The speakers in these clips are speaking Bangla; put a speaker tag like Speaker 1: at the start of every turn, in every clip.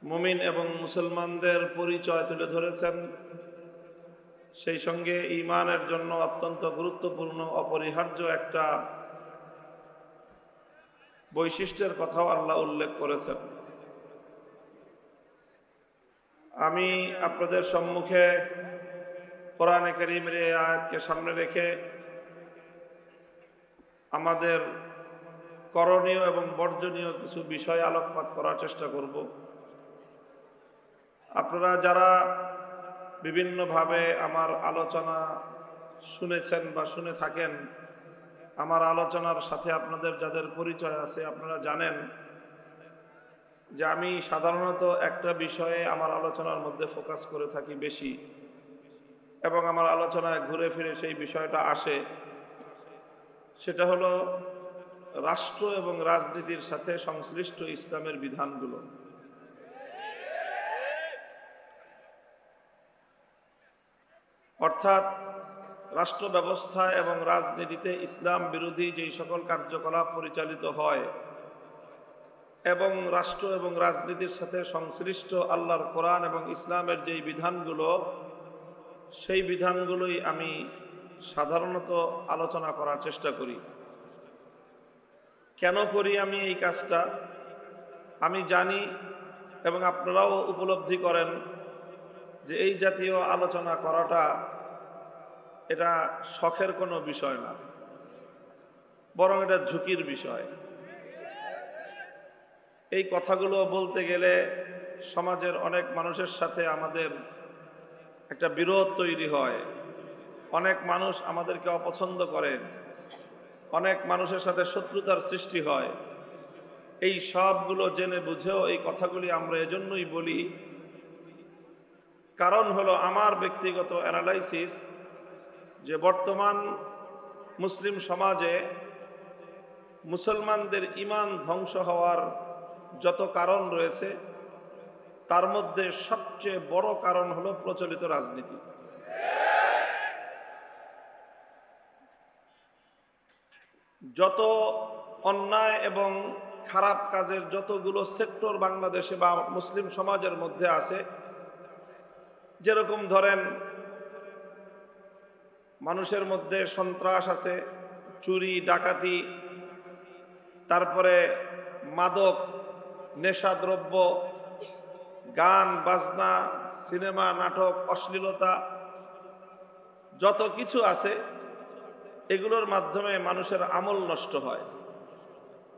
Speaker 1: মুমিন এবং মুসলমানদের পরিচয় তুলে ধরেছেন। সেই সঙ্গে ঈমানের জন্য অত্যন্ত গুরুত্বপূর্ণ অপরিহার্য একটা বৈশিষ্ট্যের কথাও আল্লাহ উল্লেখ করেছেন। আমি আপনাদের সম্মুখে কোরআনে কারীমের এই আয়াতকে সামনে রেখে আমাদের করণীয় এবং বর্জনীয় কিছু বিষয় আলোকপাত করার চেষ্টা করব। আপনারা যারা বিভিন্নভাবে আমার আলোচনা শুনেছেন বা শুনে থাকেন, আমার আলোচনার সাথে আপনাদের যাদের পরিচয় আছে, আপনারা জানেন যে আমি সাধারণত একটা বিষয়ে আমার আলোচনার মধ্যে ফোকাস করে থাকি বেশি, এবং আমার আলোচনায় ঘুরে ফিরে সেই বিষয়টা আসে। সেটা হলো রাষ্ট্র এবং রাজনীতির সাথে সংশ্লিষ্ট ইসলামের বিধানগুলো। অর্থাৎ রাষ্ট্র ব্যবস্থা এবং রাজনীতিতে ইসলাম বিরোধী যেই সকল কার্যকলাপ পরিচালিত হয় এবং রাষ্ট্র এবং রাজনীতির সাথে সংশ্লিষ্ট আল্লাহর কোরআন এবং ইসলামের যেই বিধানগুলো, সেই বিধানগুলোই আমি সাধারণত আলোচনা করার চেষ্টা করি। কেন করি আমি এই কাজটা? আমি জানি এবং আপনারাও উপলব্ধি করেন যে এই জাতীয় আলোচনা করাটা এটা শখের কোনো বিষয় না, বরং এটা ঝুঁকির বিষয়। এই কথাগুলো বলতে গেলে সমাজের অনেক মানুষের সাথে আমাদের একটা বিরোধ তৈরি হয়, অনেক মানুষ আমাদেরকে অপছন্দ করেন, অনেক মানুষের সাথে শত্রুতার সৃষ্টি হয়। এই সবগুলো জেনে বুঝেও এই কথাগুলি আমরা এজন্যই বলি, কারণ হলো আমার ব্যক্তিগত অ্যানালাইসিস যে বর্তমান মুসলিম সমাজে মুসলমানদের ঈমান ধ্বংস হওয়ার যত কারণ রয়েছে, তার মধ্যে সবচেয়ে বড় কারণ হলো প্রচলিত রাজনীতি। যত অন্যায় এবং খারাপ কাজের যতগুলো সেক্টর বাংলাদেশে বা মুসলিম সমাজের মধ্যে আছে, যেরকম ধরেন মানুষের মধ্যে সন্ত্রাস আছে, চুরি ডাকাতি, তারপরে মাদক, নেশাদ্রব্য, গান বাজনা, সিনেমা নাটক, অশ্লীলতা, যত কিছু আছে, এগুলোর মাধ্যমে মানুষের আমল নষ্ট হয়।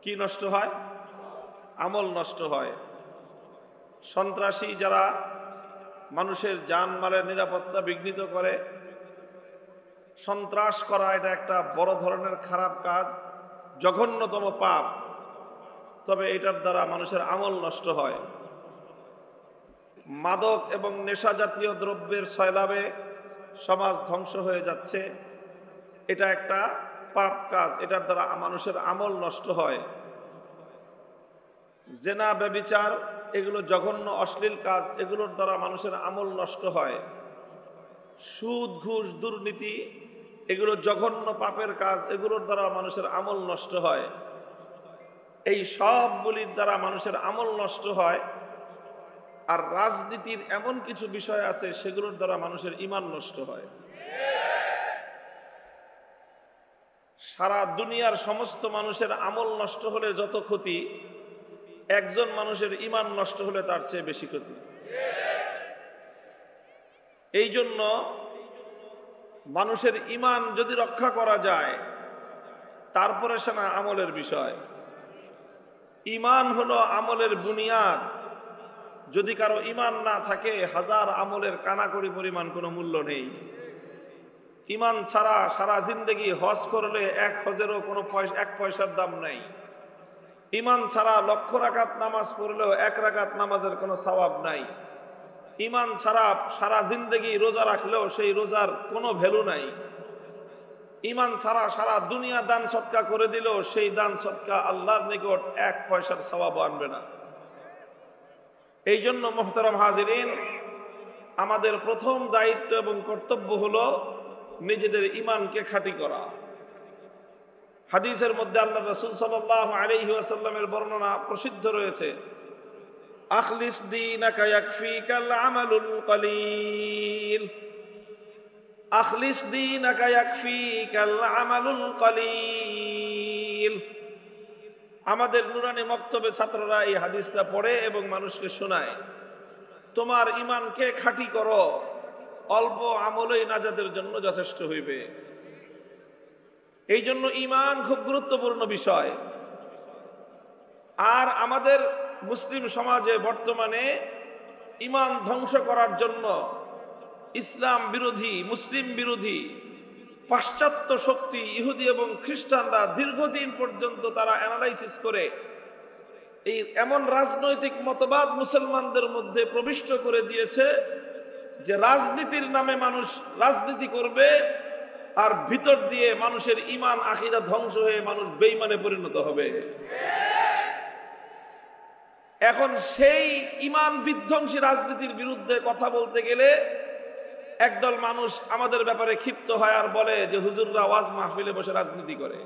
Speaker 1: কি নষ্ট হয়? আমল নষ্ট হয়। সন্ত্রাসী যারা মানুষের জানমালের নিরাপত্তা বিঘ্নিত করে, সন্ত্রাস করা এটা একটা বড় ধরনের খারাপ কাজ, জঘন্যতম পাপ, তবে এটার দ্বারা মানুষের আমল নষ্ট হয়। মাদক এবং নেশা জাতীয় দ্রব্যের সয়লাবে সমাজ ধ্বংস হয়ে যাচ্ছে, এটা একটা পাপ কাজ, এটার দ্বারা মানুষের আমল নষ্ট হয়। জেনা ব্যভিচার এগুলো জঘন্য অশ্লীল কাজ, এগুলোর দ্বারা মানুষের আমল নষ্ট হয়। সুদ ঘুষ দুর্নীতি এগুলো জঘন্য পাপের কাজ, এগুলোর দ্বারা মানুষের আমল নষ্ট হয়। এই সবগুলির দ্বারা মানুষের আমল নষ্ট হয়। আর রাজনীতির এমন কিছু বিষয় আছে সেগুলোর দ্বারা মানুষের ঈমান নষ্ট হয়। সারা দুনিয়ার সমস্ত মানুষের আমল নষ্ট হলে যত ক্ষতি, একজন মানুষের ঈমান নষ্ট হলে তার চেয়ে বেশি ক্ষতি। এই জন্য মানুষের ঈমান যদি রক্ষা করা যায়, তারপরে সে না আমলের বিষয়। ঈমান হলো আমলের বুনিয়াদ। যদি কারো ঈমান না থাকে, হাজার আমলের কানাকড়ি পরিমাণ কোনো মূল্য নেই। ঈমান ছাড়া সারা জিন্দেগি হজ করলে এক হজেরও কোনো এক পয়সার দাম নাই। ঈমান ছাড়া লক্ষ রাকাত নামাজ পড়লেও এক রাকাত নামাজের কোনো সওয়াব নাই। ঈমান ছাড়া সারা জিন্দেগি রোজা রাখলেও সেই রোজার কোনো ভ্যালু নাই। ঈমান ছাড়া সারা দুনিয়া দান সদকা করে দিলেও সেই দান সদকা আল্লাহর নিকট এক পয়সার সওয়াব আনবে না। এই জন্য মুহতারাম হাজিরিন, আমাদের প্রথম দায়িত্ব এবং কর্তব্য হলো নিজেদের ঈমানকে খাঁটি করা। হাদিসের মধ্যে আল্লাহ রাসূল সাল্লাল্লাহু আলাইহি ওয়াসাল্লামের বর্ণনা প্রসিদ্ধ রয়েছে। আখলিস দীনাকা ইয়াকফিকাল আমালুল কলিল, আখলিস দীনাকা ইয়াকফিকাল আমালুল কলিল। আমাদের নুরানি মক্তবে ছাত্ররা এই হাদিসটা পড়ে এবং মানুষকে শোনায়, তোমার ঈমানকে খাঁটি করো, অল্প আমলই নাজাতের জন্য যথেষ্ট হইবে। এই জন্য ঈমান খুব গুরুত্বপূর্ণ বিষয়। আর আমাদের মুসলিম সমাজে বর্তমানে ঈমান ধ্বংস করার জন্য ইসলাম বিরোধী, মুসলিম বিরোধী পাশ্চাত্য শক্তি, ইহুদি এবং খ্রিস্টানরা দীর্ঘদিন পর্যন্ত তারা অ্যানালাইসিস করে এই এমন রাজনৈতিক মতবাদ মুসলমানদের মধ্যে প্রবিষ্ট করে দিয়েছে যে রাজনীতির নামে মানুষ রাজনীতি করবে, আর ভিতর দিয়ে মানুষের ঈমান আকীদা ধ্বংস হয়ে মানুষ বেঈমানে পরিণত হবে। এখন সেই ঈমান বিধ্বংসী রাজনীতির বিরুদ্ধে কথা বলতে গেলে একদল মানুষ আমাদের ব্যাপারে ক্ষিপ্ত হয় আর বলে যে হুজুররা ওয়াজ মাহফিলে বসে রাজনীতি করে।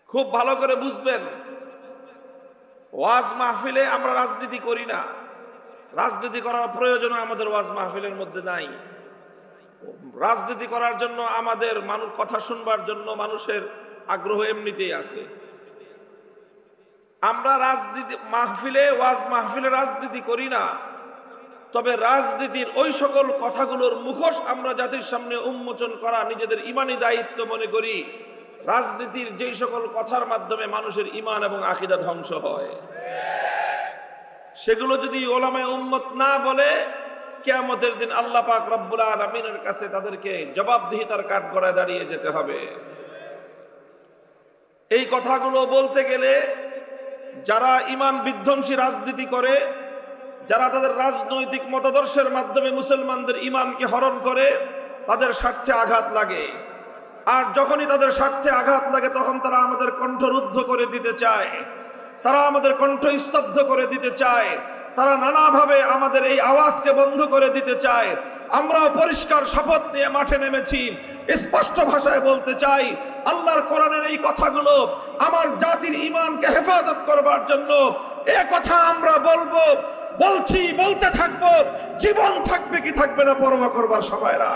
Speaker 1: খুব ভালো করে বুঝবেন, ওয়াজ মাহফিলে আমরা রাজনীতি করি না, রাজনীতি করার প্রয়োজন আমাদের ওয়াজ মাহফিলের মধ্যে নাই। রাজনীতি করার জন্য আমাদের মানুষ কথা শুনবার জন্য মানুষের আগ্রহ এমনিতেই আছে। আমরা রাজনীতি মাহফিলে, ওয়াজ মাহফিলে রাজনীতি করি না, তবে রাজনীতির ওই সকল কথাগুলোর মুখোশ আমরা জাতির সামনে উন্মোচন করা নিজেদের ঈমানি দায়িত্ব মনে করি। রাজনীতির যেই সকল কথার মাধ্যমে মানুষের ঈমান এবং আকীদা ধ্বংস হয়, সেগুলো যদি উলামায়ে উম্মত না বলে, কিয়ামতের দিন আল্লাহ পাক রব্বুল আলামিনের কাছে তাদেরকে জবাবদিহিতার কাঠগড়ায় দাঁড়িয়ে যেতে হবে। এই কথাগুলো বলতে গেলে যারা ঈমান বিধ্বংসী রাজনীতি করে, যারা তাদের রাজনৈতিক মতাদর্শের মাধ্যমে মুসলমানদের ঈমানকে হরণ করে, তাদের স্বার্থে আঘাত লাগে। আর যখনই তাদের স্বার্থে আঘাত লাগে তখন তারা আমাদের কণ্ঠরুদ্ধ করে দিতে চায়, তারা আমাদের কণ্ঠ স্তব্ধ করে দিতে চায়, তারা নানাভাবে আমাদের এই আওয়াজকে বন্ধ করে দিতে চায়। আমরাও পরিষ্কার শপথ নিয়ে মাঠে নেমেছি, স্পষ্ট ভাষায় বলতে চাই, আল্লাহর কোরআনের এই কথাগুলো আমার জাতির ঈমানকে হেফাজত করবার জন্য এ কথা আমরা বলবো, বলছি, বলতে থাকবো, জীবন থাকবে কি থাকবে না পরোয়া করবার সময় না।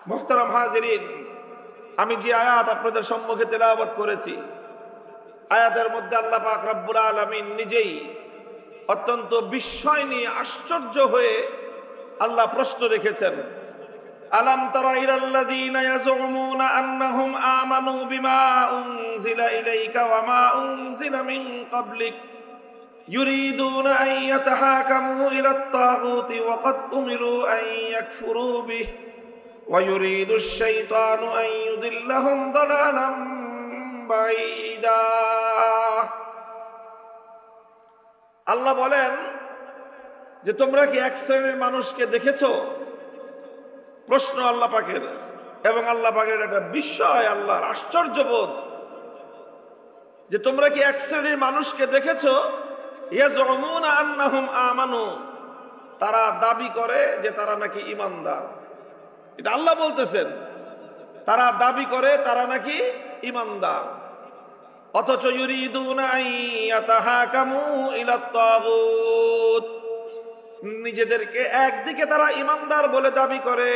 Speaker 1: মুহতারাম হাজিরিন, আমি যে আয়াত আপনাদের সম্মুখে তেলাওয়াত করেছি, আয়াতের মধ্যে আল্লাহ পাক রব্বুল আলামিন নিজেই অত্যন্ত বিস্ময় নিয়ে আশ্চর্য হয়ে আল্লাহ প্রশ্ন রেখেছেন, আলাম তারা ইলাল্লাযীনা ইয়াজুমুনা আন্নাহুম আমানু বিমা উনজিলা ইলাইকা ওয়া মা উনজিলা মিন ক্বাবলিক ইউরিদুনা আন ইয়াতাহাকামু ইলাত তাগুতি ওয়া ক্বাদ উমিরু আন ইয়াকফুরু বিহি ওয়া ইউরিদুশ শাইতানু আন ইউদিল্লাহুম দালালাম বাঈদা। আল্লাহ বলেন যে তোমরা কি এক শ্রেণীর মানুষকে দেখেছো? প্রশ্ন আল্লাহ পাকের, এবং আল্লাহ পাকের একটা বিস্ময়, আল্লাহর আশ্চর্যবোধ যে তোমরা কি এক শ্রেণীর মানুষকে দেখেছো? ইয়াজুমুনা আন্নাহুম আমানু, তারা দাবি করে যে তারা নাকি ঈমানদার। এটা আল্লাহ বলতেছেন, তারা দাবি করে তারা নাকি ঈমানদার, অথচ ইউরিদুনা আন ইয়াতাহাকামু ইলাত তাগুত, নিজেদেরকে একদিকে তারা ঈমানদার বলে দাবি করে,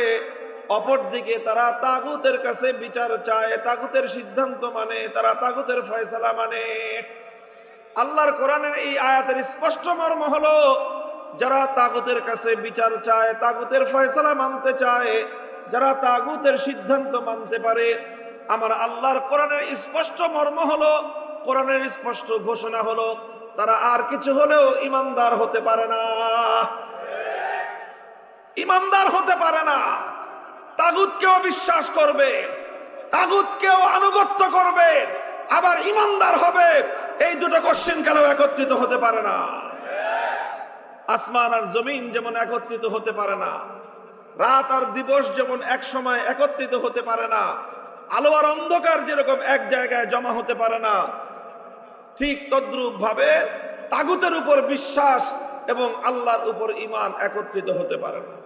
Speaker 1: অপরদিকে তারা তাগুতের কাছে বিচার চায়, তাগুতের সিদ্ধান্ত মানে, তারা তাগুতের ফয়সালা মানে। আল্লাহর কোরআনের এই আয়াতের স্পষ্ট মর্ম হলো, যারা তাগুতের কাছে বিচার চায়, তাগুতের ফয়সালা মানতে চায়, যারা তাগুতের সিদ্ধান্ত মানতে পারে, আমার আল্লাহর কোরআনের স্পষ্ট মর্ম হলো, কোরআনের স্পষ্ট ঘোষণা হলো, তারা আর কিছু হলেও ঈমানদার হতে পারে না, ঈমানদার হতে পারে না। তাগুতকেও বিশ্বাস করবে, তাগুতকেও আনুগত্য করবে, আবার ঈমানদার হবে, এই দুটো কোশ্চেন কালেও একত্রিত হতে পারে না। আসমান আর জমিন যেমন একত্রিত হতে পারে না, রাত আর দিবস যেমন এক সময় একত্রিত হতে পারে না, আলো আর অন্ধকার যেরকম এক জায়গায় জমা হতে পারে না, ঠিক তদ্রূপ ভাবে তাগুতের উপর বিশ্বাস এবং আল্লাহর উপর ঈমান একত্রিত হতে পারে না।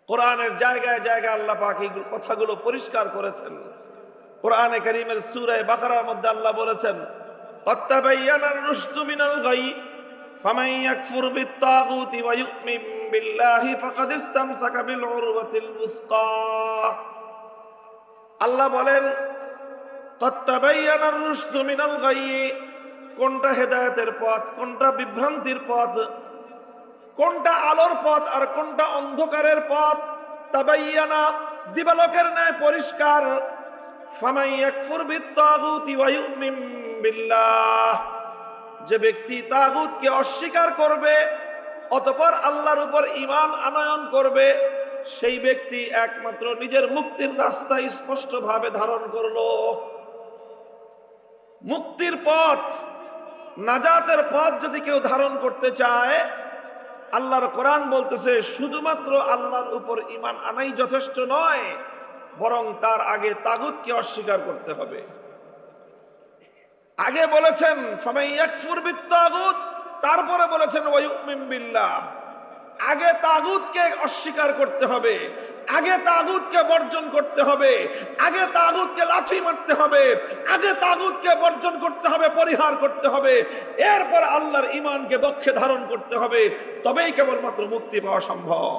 Speaker 1: কোরআনের জায়গায় জায়গায় আল্লাহ পাক এই কথাগুলো পরিষ্কার করেছেন। কোরআনে কারীমের সূরা বাকারার মধ্যে আল্লাহ বলেছেন, قد تبين الرشد من الغي فمن يكفر بالطاغوت ويؤمن بالله فقد استمسك بالعروة الوثقى। আল্লাহ বলেন, قد تبين الرشد من الغي, কোনটা হেদায়েতের পথ, কোনটা বিভ্রান্তির পথ, কোনটা আলোর পথ আর কোনটা অন্ধকারের পথ, তাবাইয়ানা, দিবালোকের ন্যায় পরিষ্কার। ফামান ইয়াকফুর বিত্তাগুতি ওয়া ইউমিন বিল্লাহ, যে ব্যক্তি তাগুতকে অস্বীকার করবে অতঃপর আল্লাহর উপর ঈমান আনয়ন করবে, সেই ব্যক্তি একমাত্র নিজের মুক্তির রাস্তা স্পষ্টভাবে ধারণ করলো। মুক্তির পথ, নাজাতের পথ যদি কেউ ধারণ করতে চায়, আল্লাহর কোরআন বলতেছে শুধুমাত্র আল্লাহর উপর ঈমান আনাই যথেষ্ট নয়, বরং তার আগে তাগুতকে অস্বীকার করতে হবে। আগে বলেছেন ফামান ইয়াকফুর বিত্তাগুত, তারপরে বলেছেন ওয়া ইউমিন বিল্লাহ। আগে তাগুতকে অস্বীকার করতে হবে, আগে তাগুতকে বর্জন করতে হবে, আগে তাগুতকে লাথি মারতে হবে, আগে তাগুতকে বর্জন করতে হবে, পরিহার করতে হবে, এরপর আল্লাহর ঈমানকে বক্ষে ধারণ করতে হবে, তবেই কেবলমাত্র মুক্তি পাওয়া সম্ভব।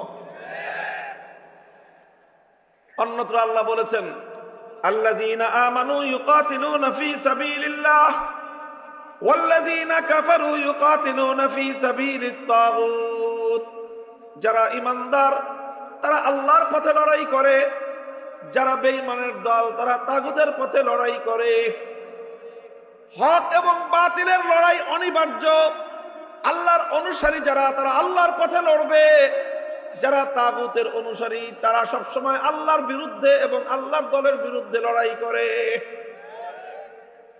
Speaker 1: অন্যত্র আল্লাহ বলেছেন, আল্লাযীনা আমানু ইউকাতিলুনা ফী সাবিলিল্লাহ ওয়াল্লাযীনা কাফারু ইউকাতিলুনা ফী সাবিলিত তাগুত। যারা ঈমানদার তারা আল্লাহর পথে লড়াই করে, যারা বেঈমানের দল তারা তাগুতের পথে লড়াই করে। হক এবং বাতিলের লড়াই অনিবার্য। আল্লাহর অনুসারী যারা তারা আল্লাহর পথে লড়বে, যারা তাগুতের অনুসারী তারা সবসময় আল্লাহর বিরুদ্ধে এবং আল্লাহর দলের বিরুদ্ধে লড়াই করে।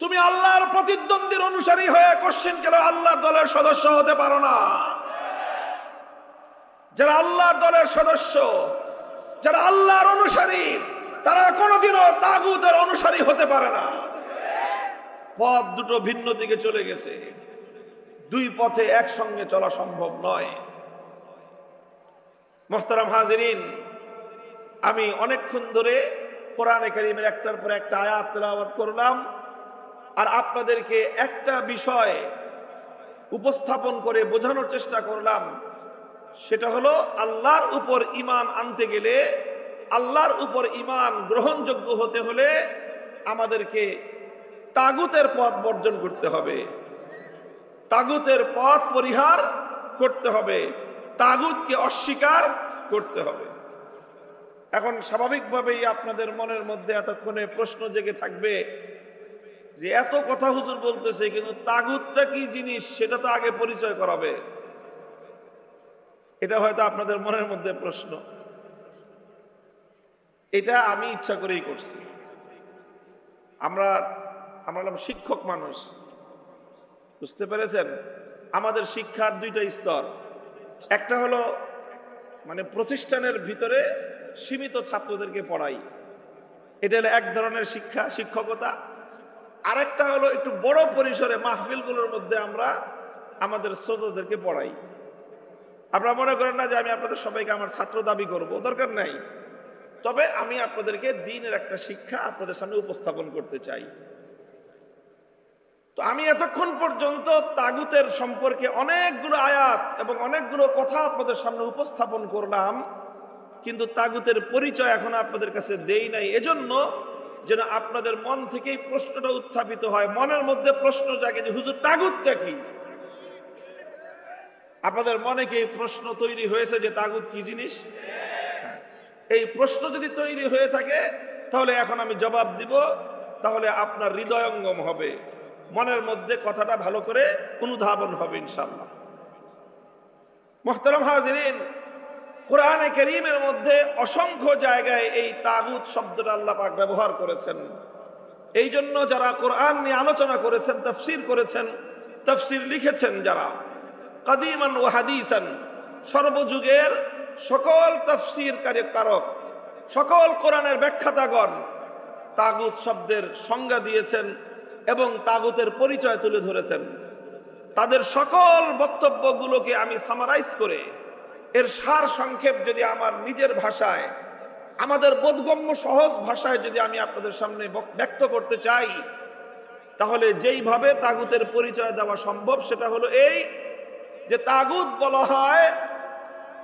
Speaker 1: তুমি আল্লাহর প্রতিদ্বন্দ্বীর অনুসারী হয়ে কোশ্চেন কেন আল্লাহর দলের সদস্য হতে পারো না? যারা আল্লাহর দলের সদস্য, যারা আল্লাহর অনুসারী, তারা কোনোদিনও তাগুতের অনুসারী হতে পারে না। পথ দুটো ভিন্ন দিকে চলে গেছে, দুই পথে একসঙ্গে চলা সম্ভব নয়। মুহতারাম হাজিরিন, আমি অনেকক্ষণ ধরে কোরআনে কারীমের একটার পর একটা আয়াত তেলাওয়াত করলাম, আর আপনাদেরকে একটা বিষয় উপস্থাপন করে বোঝানোর চেষ্টা করলাম। সেটা হলো আল্লাহর উপর ঈমান আনতে গেলে, আল্লাহর উপর ঈমান গ্রহণযোগ্য হতে হলে আমাদেরকে তাগুতের পথ বর্জন করতে হবে, তাগুতের পথ পরিহার করতে হবে, তাগুতকে অস্বীকার করতে হবে। এখন স্বাভাবিকভাবেই আপনাদের মনের মধ্যে এতক্ষণে প্রশ্ন জেগে থাকবে যে এত কথা হুজুর বলতেছে, কিন্তু তাগুতটা কি জিনিস সেটা তো আগে পরিচয় করাবে। এটা হয়তো আপনাদের মনের মধ্যে প্রশ্ন। এটা আমি ইচ্ছা করেই করছি। আমরা শিক্ষক মানুষ, বুঝতে পেরেছেন? আমাদের শিক্ষার দুইটা স্তর। একটা হলো মানে প্রতিষ্ঠানের ভিতরে সীমিত ছাত্রদেরকে পড়াই, এটা হলো এক ধরনের শিক্ষা, শিক্ষকতা। আরেকটা হলো একটু বড় পরিসরে মাহফিলগুলোর মধ্যে আমরা আমাদের শ্রোতাদেরকে পড়াই। আপনারা মনে করেন না যে আমি আপনাদের সবাইকে আমার ছাত্র দাবি করব, দরকার নাই। তবে আমি আপনাদেরকে দ্বীনের একটা শিক্ষা আপনাদের সামনে উপস্থাপন করতে চাই। তো আমি এতক্ষণ পর্যন্ত তাগুতের সম্পর্কে অনেকগুলো আয়াত এবং অনেকগুলো কথা আপনাদের সামনে উপস্থাপন করলাম, কিন্তু তাগুতের পরিচয় এখন আপনাদের কাছে দেই নাই, এজন্য যেন আপনাদের মন থেকেই প্রশ্নটা উত্থাপিত হয়, মনের মধ্যে প্রশ্ন জাগে যে হুজুর তাগুতটা কি? আপনাদের মনে কি এই প্রশ্ন তৈরি হয়েছে যে তাগুত কি জিনিস? এই প্রশ্ন যদি তৈরি হয়ে থাকে তাহলে এখন আমি জবাব দিব, তাহলে আপনার হৃদয়ঙ্গম হবে, মনের মধ্যে কথাটা ভালো করে অনুধাবন হবে ইনশাআল্লাহ। মুহতারাম হাজিরিন, কোরআনে কারীমের মধ্যে অসংখ্য জায়গায় এই তাগুত শব্দটা আল্লাহ পাক ব্যবহার করেছেন। এই জন্য যারা কোরআন নিয়ে আলোচনা করেছেন, তাফসীর করেছেন, তাফসীর লিখেছেন, যারা কাদিমান ও হাদিসান, সর্বযুগের সকল তাফসীর কারক, সকল কোরআনের ব্যাখ্যাতাগণ তাগুত শব্দের সংজ্ঞা দিয়েছেন এবং তাগুতের পরিচয় তুলে ধরেছেন। তাদের সকল বক্তব্যগুলোকে আমি সামারাইজ করে এর সার সংক্ষেপ যদি আমার নিজের ভাষায়, আমাদের বোধগম্য সহজ ভাষায় যদি আমি আপনাদের সামনে ব্যক্ত করতে চাই, তাহলে যেইভাবে তাগুতের পরিচয় দেওয়া সম্ভব সেটা হলো এই যে তাগুত বলা হয়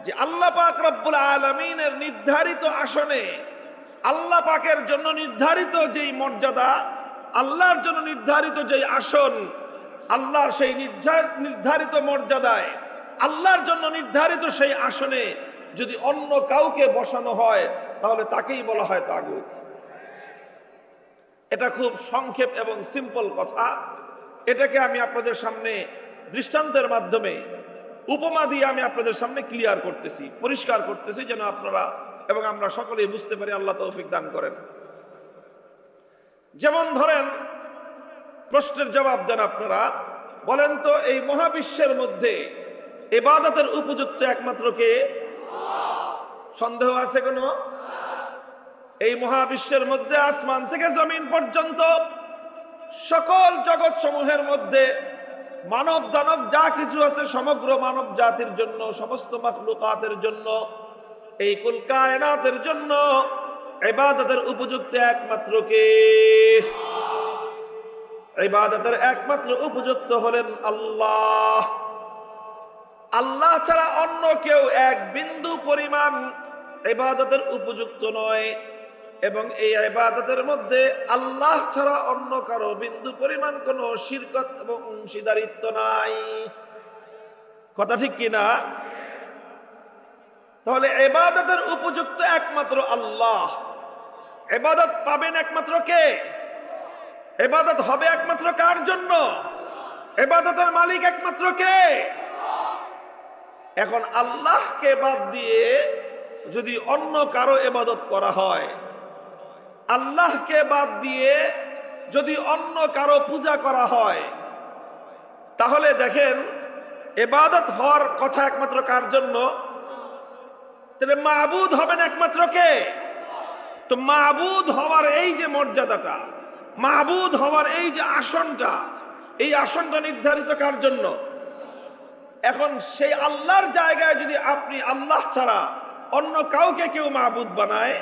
Speaker 1: যে আল্লাহ পাক রব্বুল আলামিনের নির্ধারিত আসনে, আল্লাহ পাকের জন্য নির্ধারিত যেই মর্যাদা, আল্লাহর জন্য নির্ধারিত যেই আসন, আল্লাহর সেই নির্ধারিত মর্যাদায়, আল্লাহর জন্য নির্ধারিত সেই আসনে যদি অন্য কাউকে বসানো হয় তাহলে তাকেই বলা হয় তাগুত। এটা খুব সংক্ষেপ এবং সিম্পল কথা। এটাকে আমি আপনাদের সামনে দৃষ্টান্তের মাধ্যমে, উপমা দিয়ে আমি আপনাদের সামনে ক্লিয়ার করতেছি, পরিষ্কার করতেছি, যেন আপনারা এবং আমরা সকলেই বুঝতে পারি। আল্লাহ তৌফিক দান করেন। যেমন ধরেন, প্রশ্নের জবাব দেন আপনারা, বলেন তো এই মহাবিশ্বের মধ্যে ইবাদতের উপযুক্ত একমাত্র কে? সন্দেহ আছে কোনো? এই মহাবিশ্বের মধ্যে আসমান থেকে জমিন পর্যন্ত সকল জগৎ সমূহের মধ্যে মানব দানব যা কিছু আছে সমগ্র মানব জাতির জন্য, সমস্ত মাখলুকাতের জন্য, এই কুল কায়নাতের জন্য ইবাদতের উপযুক্ত একমাত্র কে? ইবাদতের একমাত্র উপযুক্ত হলেন আল্লাহ। আল্লাহ ছাড়া অন্য কেউ এক বিন্দু পরিমাণ ইবাদতের উপযুক্ত নয়, এবং এই ইবাদতের মধ্যে আল্লাহ ছাড়া অন্য কারো বিন্দু পরিমাণ কোনো শিরকত এবং অংশীদারিত্ব নাই। কথা ঠিক কিনা? তাহলে ইবাদতের উপযুক্ত একমাত্র আল্লাহ। ইবাদত পাবেন একমাত্র কে? ইবাদত হবে একমাত্র কার জন্য? ইবাদতের মালিক একমাত্র কে? এখন আল্লাহকে বাদ দিয়ে যদি অন্য কারো ইবাদত করা হয়, আল্লাহকে বাদ দিয়ে যদি অন্য কারো পূজা করা হয়, তাহলে দেখেন ইবাদত হওয়ার কথা একমাত্র কার জন্য? তাহলে মাবুদ হবেন একমাত্র কে? তো মাবুদ হওয়ার এই যে মর্যাদাটা, মাবুদ হওয়ার এই যে আসনটা, এই আসনটা নির্ধারিত কার জন্য? এখন সেই আল্লাহর জায়গায় যদি আপনি আল্লাহ ছাড়া অন্য কাউকে কেউ মাবুদ বানায়,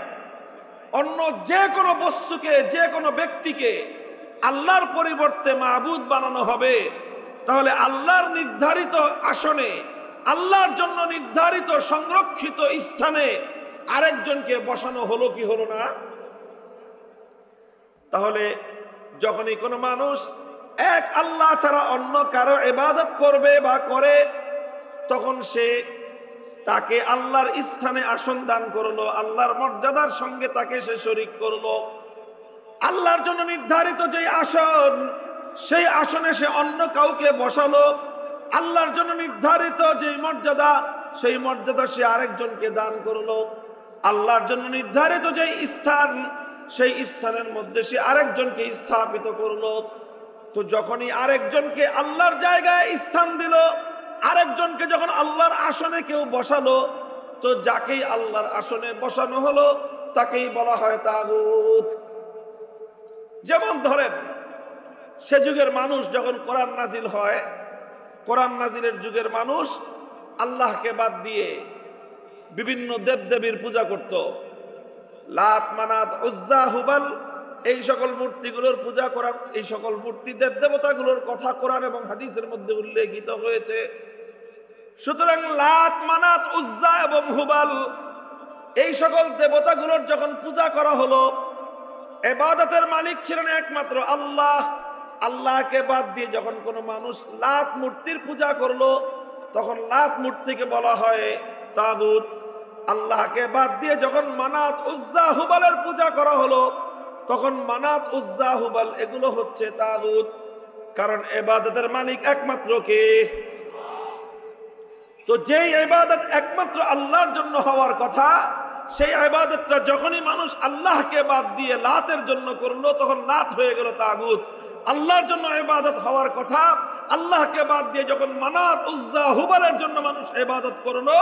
Speaker 1: অন্য যে কোনো বস্তুকে, যে কোনো ব্যক্তিকে আল্লাহর পরিবর্তে মাবুদ বানানো হবে, তাহলে আল্লাহর নির্ধারিত আসনে, আল্লাহর জন্য নির্ধারিত সংরক্ষিত স্থানে আরেকজনকে বসানো হলো কি হলো না? তাহলে যখনই কোনো মানুষ এক আল্লাহ ছাড়া অন্য কারো ইবাদত করবে বা করে, তখন সে তাকে আল্লাহর স্থানে আসন দান করলো, আল্লাহর মর্যাদার সঙ্গে তাকে সে শরীক করলো। আল্লাহর জন্য নির্ধারিত যে আসন, সেই আসনে সে অন্য কাউকে বসালো। আল্লাহর জন্য নির্ধারিত যে মর্যাদা, সেই মর্যাদা সে আরেকজনকে দান করলো। আল্লাহর জন্য নির্ধারিত যে স্থান, সেই স্থানের মধ্যে সে আরেকজনকে স্থাপিত করলো। তো যখনই আরেকজনকে আল্লাহর জায়গায় স্থান দিল, আরেকজনকে যখন আল্লাহর আসনে কেউ বসালো, তো যাকেই আল্লাহর আসনে বসানো হলো তাকেই বলা হয় তাগুত। যেমন ধরেন, সে যুগের মানুষ যখন কোরআন নাজিল হয়, কোরআন নাজিলের যুগের মানুষ আল্লাহকে বাদ দিয়ে বিভিন্ন দেবদেবীর পূজা করত। লাত, মানাত, উজ্জা, হুবাল, এই সকল মূর্তিগুলোর পূজা করার, এই সকল মূর্তি দেবদেবতাগুলোর কথা কোরআন এবং হাদিসের মধ্যে উল্লেখিত হয়েছে। সুতরাং লাত, মানাত, উজ্জা এবং হুবাল, এই সকল দেবতাগুলোর যখন পূজা করা হলো, ইবাদতের মালিক ছিলেন একমাত্র আল্লাহ। আল্লাহকে বাদ দিয়ে যখন কোনো মানুষ লাত মূর্তির পূজা করলো, তখন লাত মূর্তিকে বলা হয় তাগুত। আল্লাহকে বাদ দিয়ে যখন মানাত, উজ্জা, হুবালের পূজা করা হলো, তখন মানাত, উজ্জা, হুবাল এগুলো হচ্ছে তাগুত। কারণ ইবাদতের মালিক একমাত্র কে? তো যেই ইবাদত একমাত্র আল্লাহর জন্য হওয়ার কথা, সেই ইবাদতটা যখনই মানুষ আল্লাহকে বাদ দিয়ে লাতের জন্য করলো, তখন লাত হয়ে গেল তাগুত। আল্লাহর জন্য ইবাদত হওয়ার কথা, আল্লাহকে বাদ দিয়ে যখন মানাত, উজ্জা, হুবালের জন্য মানুষ ইবাদত করলো,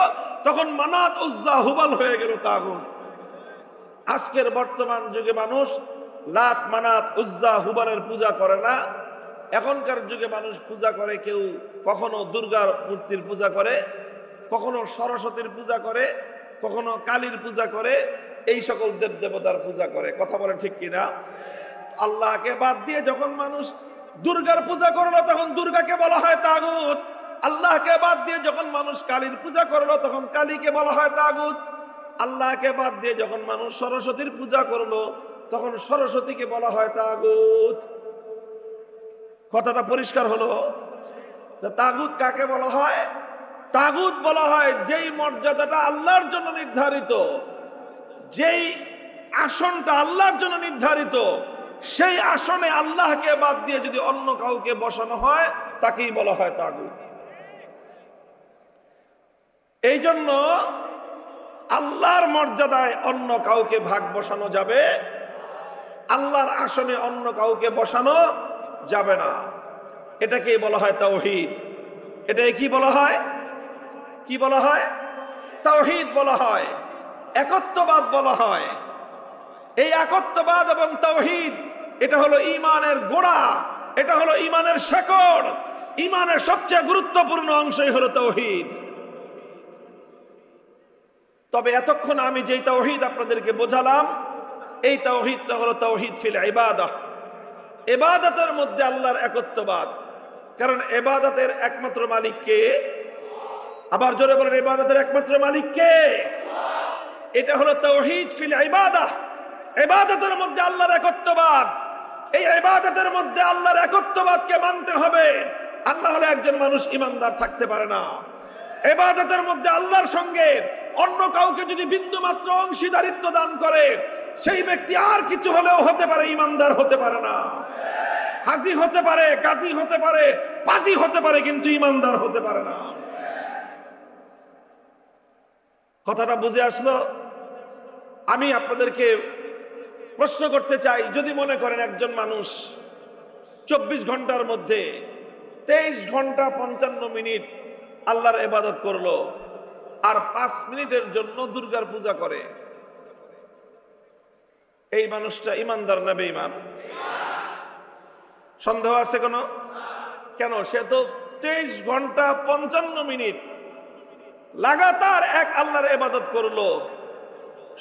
Speaker 1: তখন মানাত, উজ্জা, হুবাল হয়ে গেল তাগুত। আজকের বর্তমান যুগে মানুষ লাত মানাত উজ্জা হুবালের পূজা করে না। এখনকার যুগে মানুষ পূজা করে, কেউ কখনো দুর্গার মূর্তির পূজা করে, কখনো সরস্বতীর পূজা করে, কখনো কালীর পূজা করে, এই সকল দেব দেবতার পূজা করে। কথা বলে ঠিক কিনা? আল্লাহকে বাদ দিয়ে যখন মানুষ দুর্গার পূজা করলো তখন দুর্গাকে বলা হয় তাগুত। আল্লাহকে বাদ দিয়ে যখন মানুষ কালীর পূজা করলো তখন কালীকে বলা হয় তাগুত। আল্লাহকে বাদ দিয়ে যখন মানুষ সরস্বতীর পূজা করলো তখন সরস্বতীকে বলা হয় তাগুত। কথাটা পরিষ্কার হলো? তাগুত কাকে বলা হয়? তাগুত বলা হয় যেই মর্যাদাটা আল্লাহর জন্য নির্ধারিত, যেই আসনটা আল্লাহর জন্য নির্ধারিত, সেই আসনে আল্লাহকে বাদ দিয়ে যদি অন্য কাউকে বসানো হয় তাকেই বলা হয় তাগুত। এই জন্য আল্লাহর মর্যাদায় অন্য কাউকে ভাগ বসানো যাবে, আল্লাহর আসনে অন্য কাউকে বসানো যাবে না। এটাকে বলা হয় তাওহীদ। এটাকে কি বলা হয়? কি বলা হয়? তাওহীদ বলা হয়, একত্ববাদ বলা হয়। এই একত্ববাদ এবং তাওহীদ এটা হলো ঈমানের গোড়া, এটা হলো ঈমানের শেকড়। ঈমানের সবচেয়ে গুরুত্বপূর্ণ অংশই হলো তাওহীদ। তবে এতক্ষণ আমি যেই তাওহীদ আপনাদেরকে বোঝালাম, এই তাওহীদটা হলো তাওহীদ ফিল ইবাদাহ। ইবাদতের মধ্যে আল্লাহর একত্ববাদ। কারণ ইবাদতের একমাত্র মালিক কে? আবার জোরে বলেন, ইবাদতের একমাত্র মালিক কে? এটা হলো তাওহীদ ফিল ইবাদাহ। ইবাদতের মধ্যে আল্লাহর একত্ববাদ। এই ইবাদতের মধ্যে আল্লাহর একত্ববাদকে মানতে হবে, আর না হলে একজন মানুষ ঈমানদার থাকতে পারে না। ইবাদতের মধ্যে আল্লাহর সঙ্গে অন্য কাউকে যদি বিন্দু মাত্র অংশীদারিত্ব দান করে, সেই ব্যক্তি আর কিছু হলেও হতে পারে, ঈমানদার হতে পারে না। হাজী হতে পারে, গাজী হতে পারে, পাজি হতে পারে, কিন্তু ঈমানদার হতে পারে না। কথাটা বুঝে আসলো? আমি আপনাদেরকে প্রশ্ন করতে চাই, যদি মনে করেন একজন মানুষ 24 ঘন্টার মধ্যে 23 ঘন্টা 55 মিনিট আল্লাহর ইবাদত করলো, আর 5 মিনিটের জন্য দুর্গার পূজা করে, এই মানুষটা ঈমানদার না বেঈমান? সন্দেহ আছে কোনো? কেন? সে তো 23 ঘন্টা 55 মিনিট লাগাতার এক আল্লাহর ইবাদত করলো,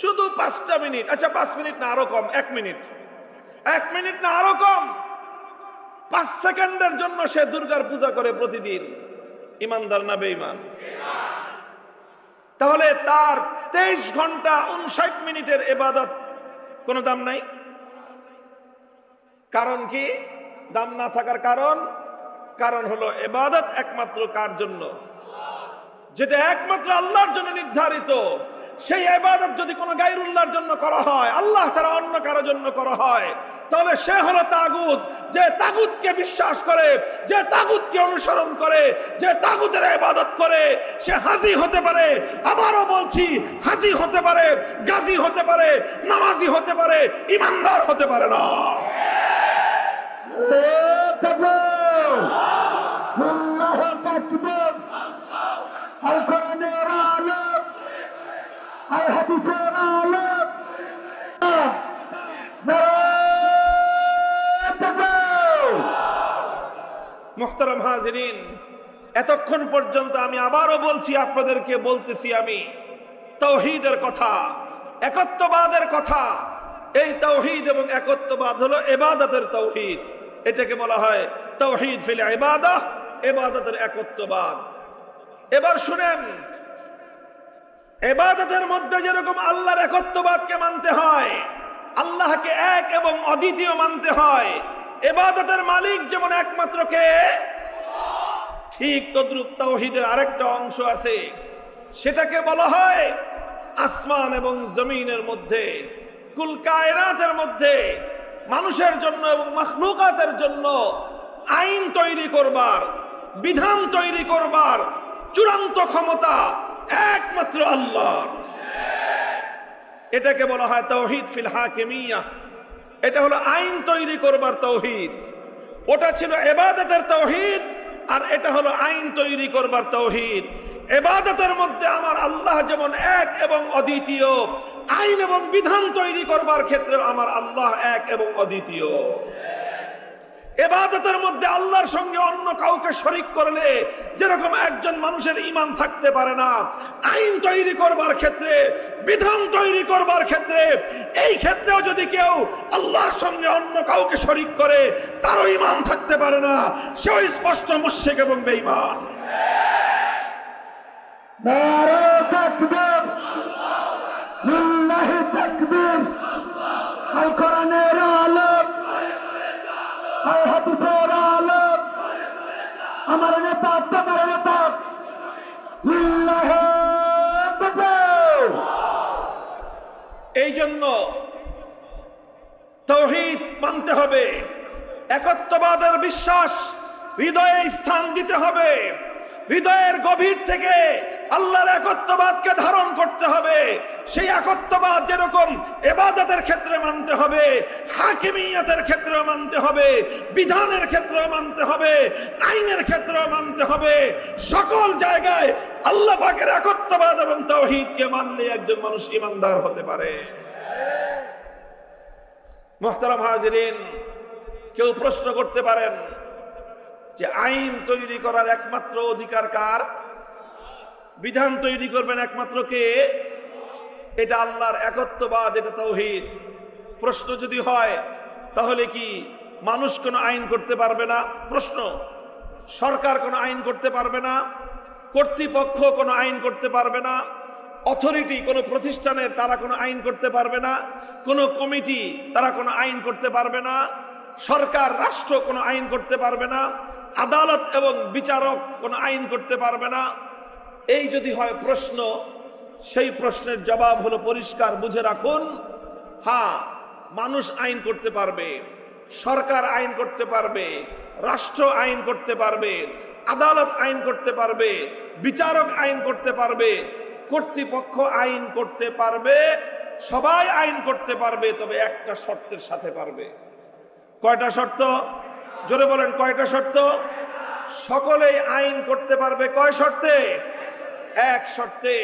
Speaker 1: শুধু 5টা মিনিট, আচ্ছা 5 মিনিট না আরো কম, 1 মিনিট, 1 মিনিট না আরো কম, 5 সেকেন্ডের জন্য সে দুর্গার পূজা করে প্রতিদিন, ঈমানদার না বেঈমান? তাহলে তার 23 ঘন্টা 59 মিনিটের ইবাদত কোনো দাম নাই। কারণ কি? দাম না থাকার কারণ হলো ইবাদত একমাত্র কার জন্য? যেটা একমাত্র আল্লাহর জন্য নির্ধারিত, সেই ইবাদত যদি কোনো গায়রুল্লাহর জন্য করা হয়, আল্লাহ ছাড়া অন্য কারো জন্য করা হয়, তাহলে সে হলো তাগুত। যে তাগুতকে বিশ্বাস করে, যে তাগুতকে অনুসরণ করে, যে তাগুতের ইবাদত করে, সে হাজী হতে পারে, আবারও বলছি হাজী হতে পারে, গাজী হতে পারে, নামাজি হতে পারে, ঈমানদার হতে পারে না।
Speaker 2: আল কোরআনের আলেম, আল হাদিসের আলেম,
Speaker 1: মুহতারাম হাজিরিন, এতক্ষণ পর্যন্ত আমি আবারও বলছি, আপনাদেরকে বলতেছি আমি তাওহীদের কথা, একত্ববাদের কথা। এই তাওহীদ এবং একত্ববাদ হলো ইবাদতের তাওহীদ। এটাকে বলা হয় তাওহীদ ফিল ইবাদাহ, ইবাদতের একত্ববাদ। এবার শুনেন, ইবাদতের মধ্যে যেরকম আল্লাহর একত্ববাদকে মানতে হয়, আল্লাহকে এক এবং অদ্বিতীয় মানতে হয়, ইবাদতের মালিক যেমন একমাত্র কে, ঠিক তদ্রূপ তাওহীদের আরেকটা অংশ আছে, সেটাকে বলা হয় আসমান এবং জমিনের মধ্যে, কুল কায়নাতের মধ্যে মানুষের জন্য এবং মাখলুকাতের জন্য আইন তৈরি করবার, বিধান তৈরি করবার চূড়ান্ত ক্ষমতা একমাত্র আল্লাহর। এটাকে বলা হয় তাওহীদ ফিল হাকিমিয়াহ। এটা হলো আইন তৈরি করবার তাওহীদ। ওটা ছিল ইবাদতের তাওহীদ, আর এটা হলো আইন তৈরি করবার তাওহীদ। ইবাদতের মধ্যে আমার আল্লাহ যেমন এক এবং অদ্বিতীয়, আইন এবং বিধান তৈরি করবার ক্ষেত্রে আমার আল্লাহ এক এবং অদ্বিতীয়। ইবাদতের মধ্যে আল্লাহর সঙ্গে অন্য কাউকে শরীক করলে যেরকম একজন মানুষের ঈমান থাকতে পারে না, আইন তৈরি করবার ক্ষেত্রে, বিধান তৈরি করবার ক্ষেত্রে, এই ক্ষেত্রেও যদি কেউ আল্লাহর সঙ্গে অন্য কাউকে শরীক করে তারও ঈমান থাকতে পারে না, সেও স্পষ্ট মুশরিক এবং বেঈমান।
Speaker 2: নারে তাকবীর, লিল্লাহি তাকবীর। আল কোরআনের আলোক, আল হাদিসের আলোক, আমার নেতা তোমার নেতা, লিল্লাহি তাকবীর।
Speaker 1: এই জন্য তাওহীদ মানতে হবে, একত্ববাদের বিশ্বাস হৃদয়ে স্থান দিতে হবে, হৃদয়ের গভীর থেকে আল্লাহর একত্ববাদকে ধারণ করতে হবে। সেই একত্ববাদ যেরকম ইবাদতের ক্ষেত্রে মানতে হবে, হাকিমিয়াতের ক্ষেত্রে মানতে হবে, বিধানের ক্ষেত্রে মানতে হবে, আইনের ক্ষেত্রে মানতে হবে। সকল জায়গায় আল্লাহ পাকের একত্ববাদ এবং তাওহীদকে মানলে একজন মানুষ ঈমানদার হতে পারে। মুহতারাম হাজিরিন, কেউ প্রশ্ন করতে পারেন যে আইন তৈরি করার একমাত্র অধিকার কার? বিধান তৈরি করবেন একমাত্র কে? এটা আল্লাহর একত্ববাদ, এটা তাওহীদ। প্রশ্ন যদি হয় তাহলে কি মানুষ কোনো আইন করতে পারবে না? প্রশ্ন। সরকার কোনো আইন করতে পারবে না? কর্তৃপক্ষ কোনো আইন করতে পারবে না? অথরিটি কোনো প্রতিষ্ঠানের তারা কোনো আইন করতে পারবে না? কোনো কমিটি তারা কোনো আইন করতে পারবে না? সরকার রাষ্ট্র কোনো আইন করতে পারবে না? আদালত এবং বিচারক কোনো আইন করতে পারবে না? এই যদি হয় প্রশ্ন, সেই প্রশ্নের জবাব হলো পরিষ্কার, বুঝে রাখুন। হ্যাঁ, মানুষ আইন করতে পারবে, সরকার আইন করতে পারবে, রাষ্ট্র আইন করতে পারবে, আদালত আইন করতে পারবে, বিচারক আইন করতে পারবে, কর্তৃপক্ষ আইন করতে পারবে, সবাই আইন করতে পারবে, তবে একটা শর্তের সাথে পারবে। কয়টা শর্ত? জোরে বলেন, কয়টা শর্ত? সকলেই আইন করতে পারবে কয় শর্তে? এক শর্তে।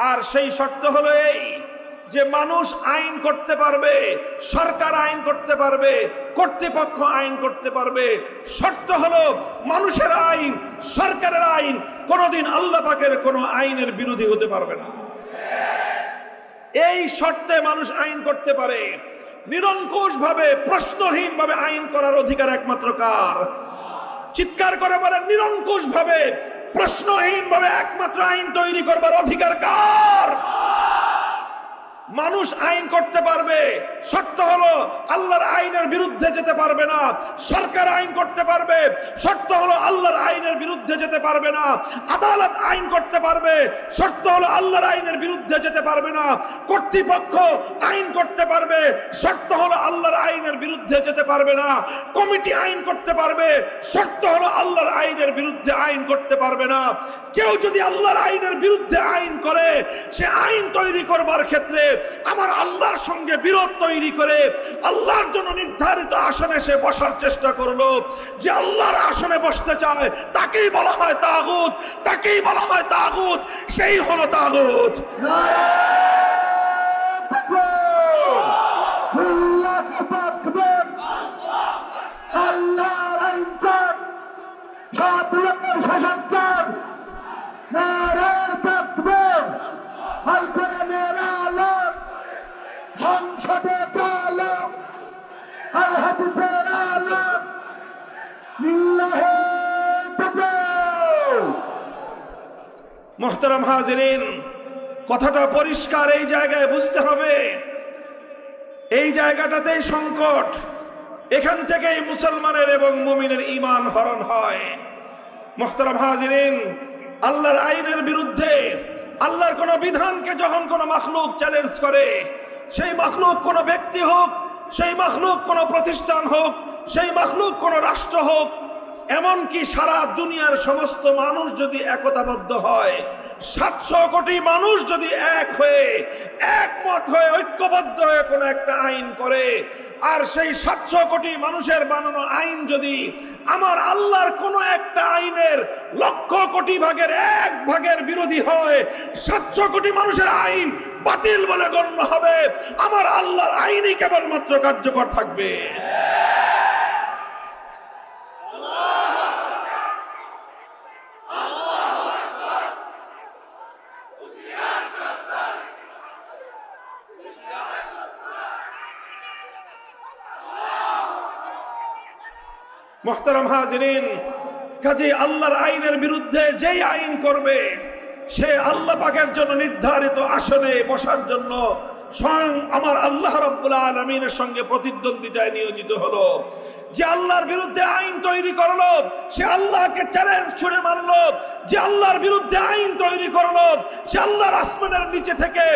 Speaker 1: আর সেই শর্ত হলো এই যে মানুষ আইন করতে পারবে, সরকার আইন করতে পারবে, কর্তৃপক্ষ আইন করতে পারবে। শর্ত হলো মানুষের আইন, সরকারের আইন কোনোদিন আল্লাহ পাকের কোনো আইনের বিরোধী হতে পারবে না। এই শর্তে মানুষ আইন করতে পারে। নিরঙ্কুশ ভাবে, প্রশ্নহীন ভাবে আইন করার অধিকার একমাত্র কার? চিৎকার করে বলেন, নিরঙ্কুশ ভাবে, প্রশ্নহীন ভাবে একমাত্র আইন তৈরি করবার অধিকার কার? মানুষ আইন করতে পারবে, শর্ত হলো আল্লাহর আইনের বিরুদ্ধে যেতে পারবে না। সরকার আইন করতে পারবে, শর্ত হলো আল্লাহর আইনের বিরুদ্ধে যেতে পারবে না। আদালত আইন করতে পারবে, শর্ত হলো আল্লাহর আইনের বিরুদ্ধে যেতে পারবে না। কর্তৃপক্ষ আইন করতে পারবে, শর্ত হলো আল্লাহর আইনের বিরুদ্ধে যেতে পারবে না। কমিটি আইন করতে পারবে, শর্ত হলো আল্লাহর আইনের বিরুদ্ধে আইন করতে পারবে না। কেউ যদি আল্লাহর আইনের বিরুদ্ধে আইন করে, সে আইন তৈরি করবার ক্ষেত্রে আমার আল্লাহর সঙ্গে বিরোধ তৈরি করে আল্লাহর জন্য নির্ধারিত আসনে সে বসার চেষ্টা করলো। যে আল্লাহর আসনে বসতে চায় তাকেই বলা হয় তাগুত, তাকেই বলা হয় তাগুত, সেই হলো তাগুত।
Speaker 2: আল্লাহর আইন চান, সব লোকের শাসন চান। নারে তাকবীর। আল কোরআনের আলোক, সংসদে চালক, আল হাদিসের আলোক, লিল্লাহি তাকবীর।
Speaker 1: মুহতারাম হাজিরিন, কথাটা পরিষ্কার, এই জায়গায় বুঝতে হবে। এই জায়গাটাতেই সংকট। এখান থেকেই মুসলমানের এবং মুমিনের ঈমান হরণ হয়। মুহতারাম হাজিরিন, আল্লাহর আইনের বিরুদ্ধে, আল্লাহর কোন বিধানকে যখন কোন মাখলুক চ্যালেঞ্জ করে, সেই মাখলুক কোন ব্যক্তি হোক, সেই মাখলুক কোন প্রতিষ্ঠান হোক, সেই মাখলুক কোন রাষ্ট্র হোক, এমনকি সারা দুনিয়ার সমস্ত মানুষ যদি একতাবদ্ধ হয়, 700 কোটি মানুষ যদি এক হয়ে, একমত হয়ে, ঐক্যবদ্ধ হয়ে কোন একটা আইন করে, আর সেই 700 কোটি মানুষের বানানো আইন যদি আমার আল্লাহর কোন একটা আইনের লক্ষ কোটি ভাগের 1 ভাগের বিরোধী হয়, 700 কোটি মানুষের আইন বাতিল বলে গণ্য হবে, আমার আল্লাহর আইনই কেবলমাত্র কার্যকর থাকবে। মুহতারাম হাজিরিন, কাজে আল্লাহর আইনের বিরুদ্ধে যেই আইন করবে সে আল্লাহ পাকের জন্য নির্ধারিত আসনে বসার জন্য স্বয়ং আমার আল্লাহ রাব্বুল আলামিনের সঙ্গে প্রতিদ্বন্দ্বিতায় নিয়োজিত হলো। যে আল্লাহর বিরুদ্ধে আইন তৈরি করলো সে আল্লাহকে চ্যালেঞ্জ ছুড়ে মারলো। যে আল্লাহর বিরুদ্ধে আইন তৈরি করলো সে আল্লাহর আসমানের নিচে থেকে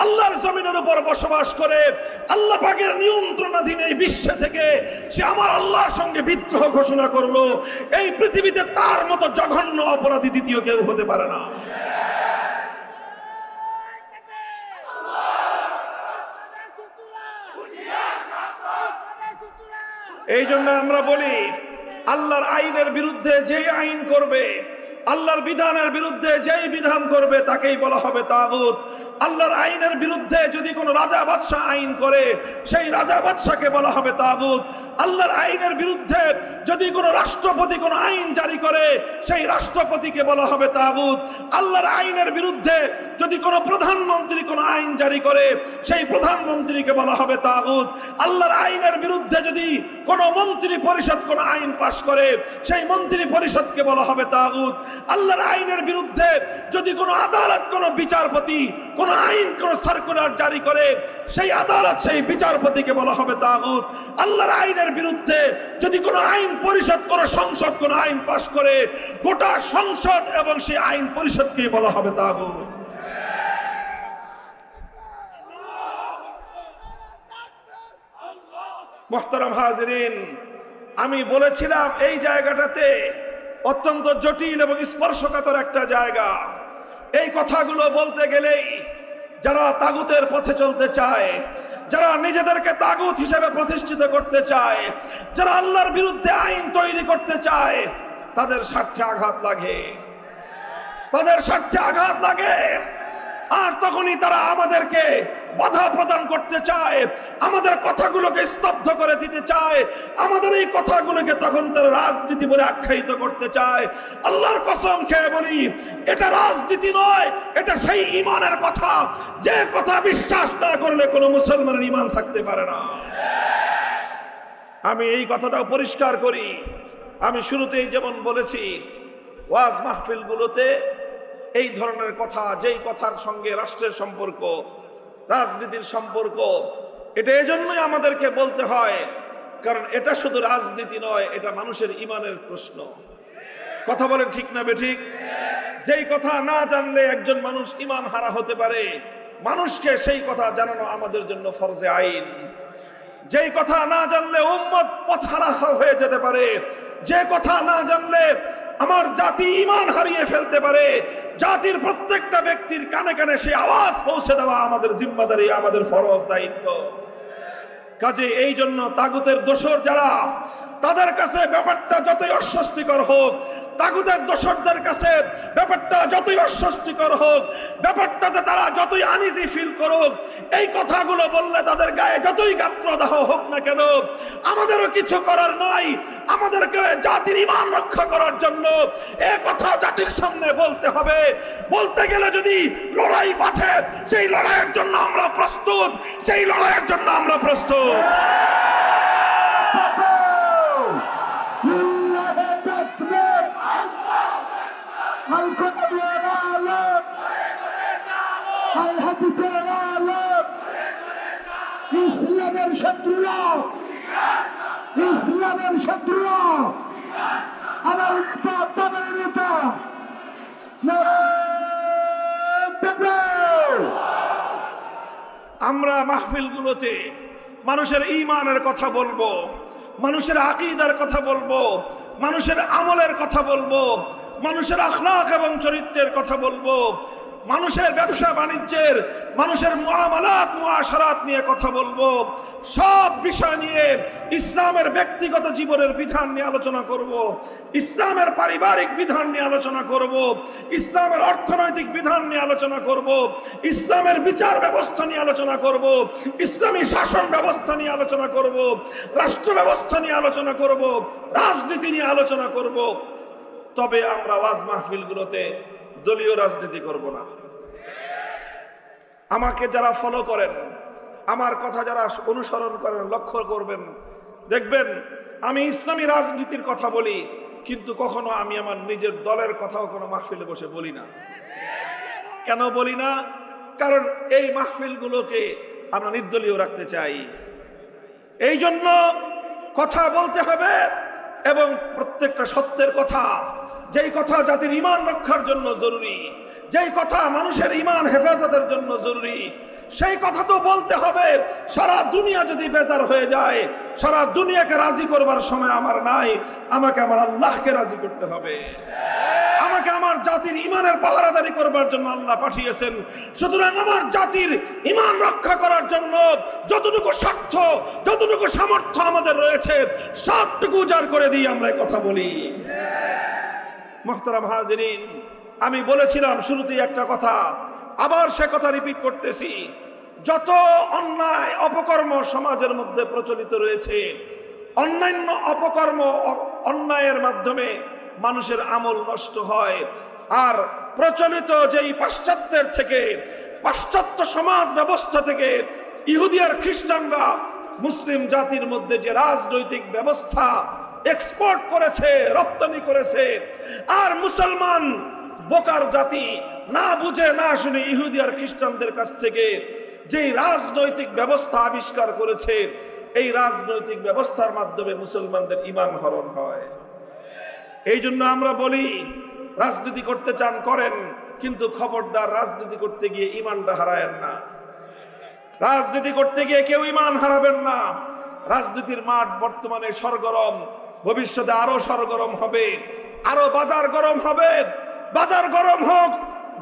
Speaker 1: আল্লাহর জমিনের উপর বসবাস করে আল্লাহ পাকের নিয়ন্ত্রণাধীন এই বিশ্বে থেকে সে আমার আল্লাহর সঙ্গে বিদ্রোহ ঘোষণা করলো। এই পৃথিবীতে তার মতো জঘন্য অপরাধী দ্বিতীয় কেউ হতে পারে না। এই জন্য আমরা বলি আল্লাহর আইনের বিরুদ্ধে যেই আইন করবে, আল্লাহর বিধানের বিরুদ্ধে যেই বিধান করবে তাকেই বলা হবে তাগুত। আল্লাহর আইনের বিরুদ্ধে যদি কোনো রাজা বাদশাহ আইন করে সেই রাজা বাদশাকে বলা হবে তাগুত। আল্লাহর আইনের বিরুদ্ধে যদি কোনো রাষ্ট্রপতি কোনো আইন জারি করে সেই রাষ্ট্রপতিকে বলা হবে তাগুত। আল্লাহর আইনের বিরুদ্ধে যদি কোনো প্রধানমন্ত্রী কোনো আইন জারি করে সেই প্রধানমন্ত্রীকে বলা হবে তাগুত। আল্লাহর আইনের বিরুদ্ধে যদি কোনো মন্ত্রী পরিষদ কোনো আইন পাশ করে সেই মন্ত্রী পরিষদকে বলা হবে তাগুত। আল্লাহর আইনের বিরুদ্ধে যদি কোনো আদালত কোনো বিচারপতি কোনো আইন কোনো সার্কুলার জারি করে সেই আদালত সেই বিচারপতিকে বলা হবে তাগুত। আল্লাহর আইনের বিরুদ্ধে যদি কোনো আইন পরিষদ কোনো সংসদ কোনো আইন পাশ করে গোটা সংসদ এবং সেই আইন পরিষদকে বলা হবে তাগুত। মুহতারাম হাজিরিন, আমি বলেছিলাম এই জায়গাটাতে অত্যন্ত জটিল এবং স্পর্শকাতর একটা জায়গা। এই কথাগুলো বলতে গেলেই যারা তাগুতের পথে চলতে চায়, যারা নিজেদেরকে তাগুত হিসেবে প্রতিষ্ঠিত করতে চায়, যারা আল্লাহর বিরুদ্ধে আইন তৈরি করতে চায় তাদের স্বার্থে আঘাত লাগে, তাদের স্বার্থে আঘাত লাগে। আর তখনই তারা আমাদেরকে বাধা প্রদান করতে চায়, আমাদের কথাগুলোকে স্তব্ধ করে দিতে চায়, আমাদের এই কথাগুলোকে তখন তারা রাজনীতি বলে আখ্যায়িত করতে চায়। আল্লাহর কসম খেয়ে বলি এটা রাজনীতি নয়, এটা সেই ঈমানের কথা যে কথা বিশ্বাস না করলে কোনো মুসলমানের ঈমান থাকতে পারে না। আমি এই কথাটাও পরিষ্কার করি, আমি শুরুতেই যেমন বলেছি ওয়াজ মাহফিলগুলোতে এই ধরনের কথা, যেই কথার সঙ্গে রাষ্ট্রের সম্পর্ক, রাজনীতির সম্পর্ক, এটা এজন্যই আমাদেরকে বলতে হয় কারণ এটা শুধু রাজনীতি নয়, এটা মানুষের ঈমানের প্রশ্ন। কথা বলেন ঠিক না বেঠিক? যেই কথা না জানলে একজন মানুষ ঈমান হারা হতে পারে, মানুষকে সেই কথা জানানো আমাদের জন্য ফরজে আইন। যেই কথা না জানলে উম্মত পথহারা হয়ে যেতে পারে, যে কথা না জানলে আমার জাতি ঈমান হারিয়ে ফেলতে পারে, জাতির প্রত্যেকটা ব্যক্তির কানে কানে সেই আওয়াজ পৌঁছে দেওয়া আমাদের জিম্মাদারি, আমাদের ফরজ দায়িত্ব। কাজে এই জন্য তাগুতের দোসর যারা, তাদের কাছে ব্যাপারটা যতই অস্বস্তিকর হোক, তাগুতের দোসরদের কাছে ব্যাপারটা যতই অস্বস্তিকর হোক, ব্যাপারটাতে তারা যতই আনইজি ফিল করুক, এই কথাগুলো বললে তাদের গায়ে যতই গাত্রদাহ হোক না কেন, আমাদেরও কিছু করার নাই। আমাদেরকে জাতির ঈমান রক্ষা করার জন্য এ কথা জাতির সামনে বলতে হবে। বলতে গেলে যদি লড়াই বাঁধে সেই লড়াইয়ের জন্য আমরা প্রস্তুত, সেই লড়াইয়ের জন্য আমরা প্রস্তুত।
Speaker 2: ইসলামের শত্রুরা, ইসলামের শত্রুরা, আমার নেতা তাদের নেতা
Speaker 1: আমরা মাহফিলগুলোতে মানুষের ঈমানের কথা বলবো, মানুষের আকীদার কথা বলবো, মানুষের আমলের কথা বলবো, মানুষের আখলাক এবং চরিত্রের কথা বলবো, মানুষের ব্যবসা বাণিজ্যের, মানুষের মুআমালাত মুআশারাত নিয়ে কথা বলবো, সব বিষয় নিয়ে ইসলামের ব্যক্তিগত জীবনের বিধান নিয়ে আলোচনা করব, ইসলামের পারিবারিক বিধান নিয়ে আলোচনা করব, ইসলামের অর্থনৈতিক বিধান নিয়ে আলোচনা করব, ইসলামের বিচার ব্যবস্থা নিয়ে আলোচনা করব, ইসলামী শাসন ব্যবস্থা নিয়ে আলোচনা করব, রাষ্ট্র ব্যবস্থা নিয়ে আলোচনা করব, রাজনীতি নিয়ে আলোচনা করব। তবে আমরা ওয়াজ মাহফিলগুলোতে দলীয় রাজনীতি করব না। আমাকে যারা ফলো করেন, আমার কথা যারা অনুসরণ করেন, লক্ষ্য করবেন, দেখবেন আমি ইসলামী রাজনীতির কথা বলি, কিন্তু কখনো আমি আমার নিজের দলের কথাও কোনো মাহফিলে বসে বলি না। কেন বলি না? কারণ এই মাহফিলগুলোকে আমরা নির্দলীয় রাখতে চাই। এই জন্য কথা বলতে হবে, এবং প্রত্যেকটা সত্যের কথা, যেই কথা জাতির ঈমান রক্ষার জন্য জরুরি, যেই কথা মানুষের ঈমান হেফাজতের জন্য জরুরি, সেই কথা তো বলতে হবে। সারা দুনিয়া যদি বেজার হয়ে যায়, সারা দুনিয়াকে রাজি করবার সময় আমার নাই। আমাকে আমার আল্লাহকে রাজি করতে হবে। আমাকে আমার জাতির ঈমানের পাহারাদারি করবার জন্য আল্লাহ পাঠিয়েছেন। সুতরাং আমার জাতির ঈমান রক্ষা করার জন্য যতটুকু স্বার্থ, যতটুকু সামর্থ্য আমাদের রয়েছে, সবটুকু উজাড় করে দিয়ে আমরা কথা বলি। মুহতারাম হাজিরিন, আমি বলেছিলাম শুরুতেই একটা কথা, আবার সে কথা রিপিট করতেছি। যত অন্যায় অপকর্ম সমাজের মধ্যে প্রচলিত রয়েছে, অন্যান্য অপকর্ম অন্যায়ের মাধ্যমে মানুষের আমল নষ্ট হয়। আর প্রচলিত যেই পাশ্চাত্যের থেকে, পাশ্চাত্য সমাজ ব্যবস্থা থেকে ইহুদি আর খ্রিস্টানরা মুসলিম জাতির মধ্যে যে রাজনৈতিক ব্যবস্থা এক্সপোর্ট করেছে, রপ্তানি করেছে, আর মুসলমান বোকার জাতি না বুঝে না শুনে ইহুদি আর খ্রিস্টানদের কাছ থেকে যেই রাজনৈতিক ব্যবস্থা আবিষ্কার করেছে, এই রাজনৈতিক ব্যবস্থার মাধ্যমে মুসলমানদের ঈমান হরণ হয়। এই জন্য আমরা বলি, রাজনীতি করতে চান করেন, কিন্তু খবরদার রাজনীতি করতে গিয়ে ঈমানটা হারায়েন না। রাজনীতি করতে গিয়ে কেউ ঈমান হারাবেন না। রাজনীতির মাঠ বর্তমানে সরগরম, ভবিষ্যতে আরো সরগরম হবে, আরো বাজার গরম হবে। বাজার গরম হোক,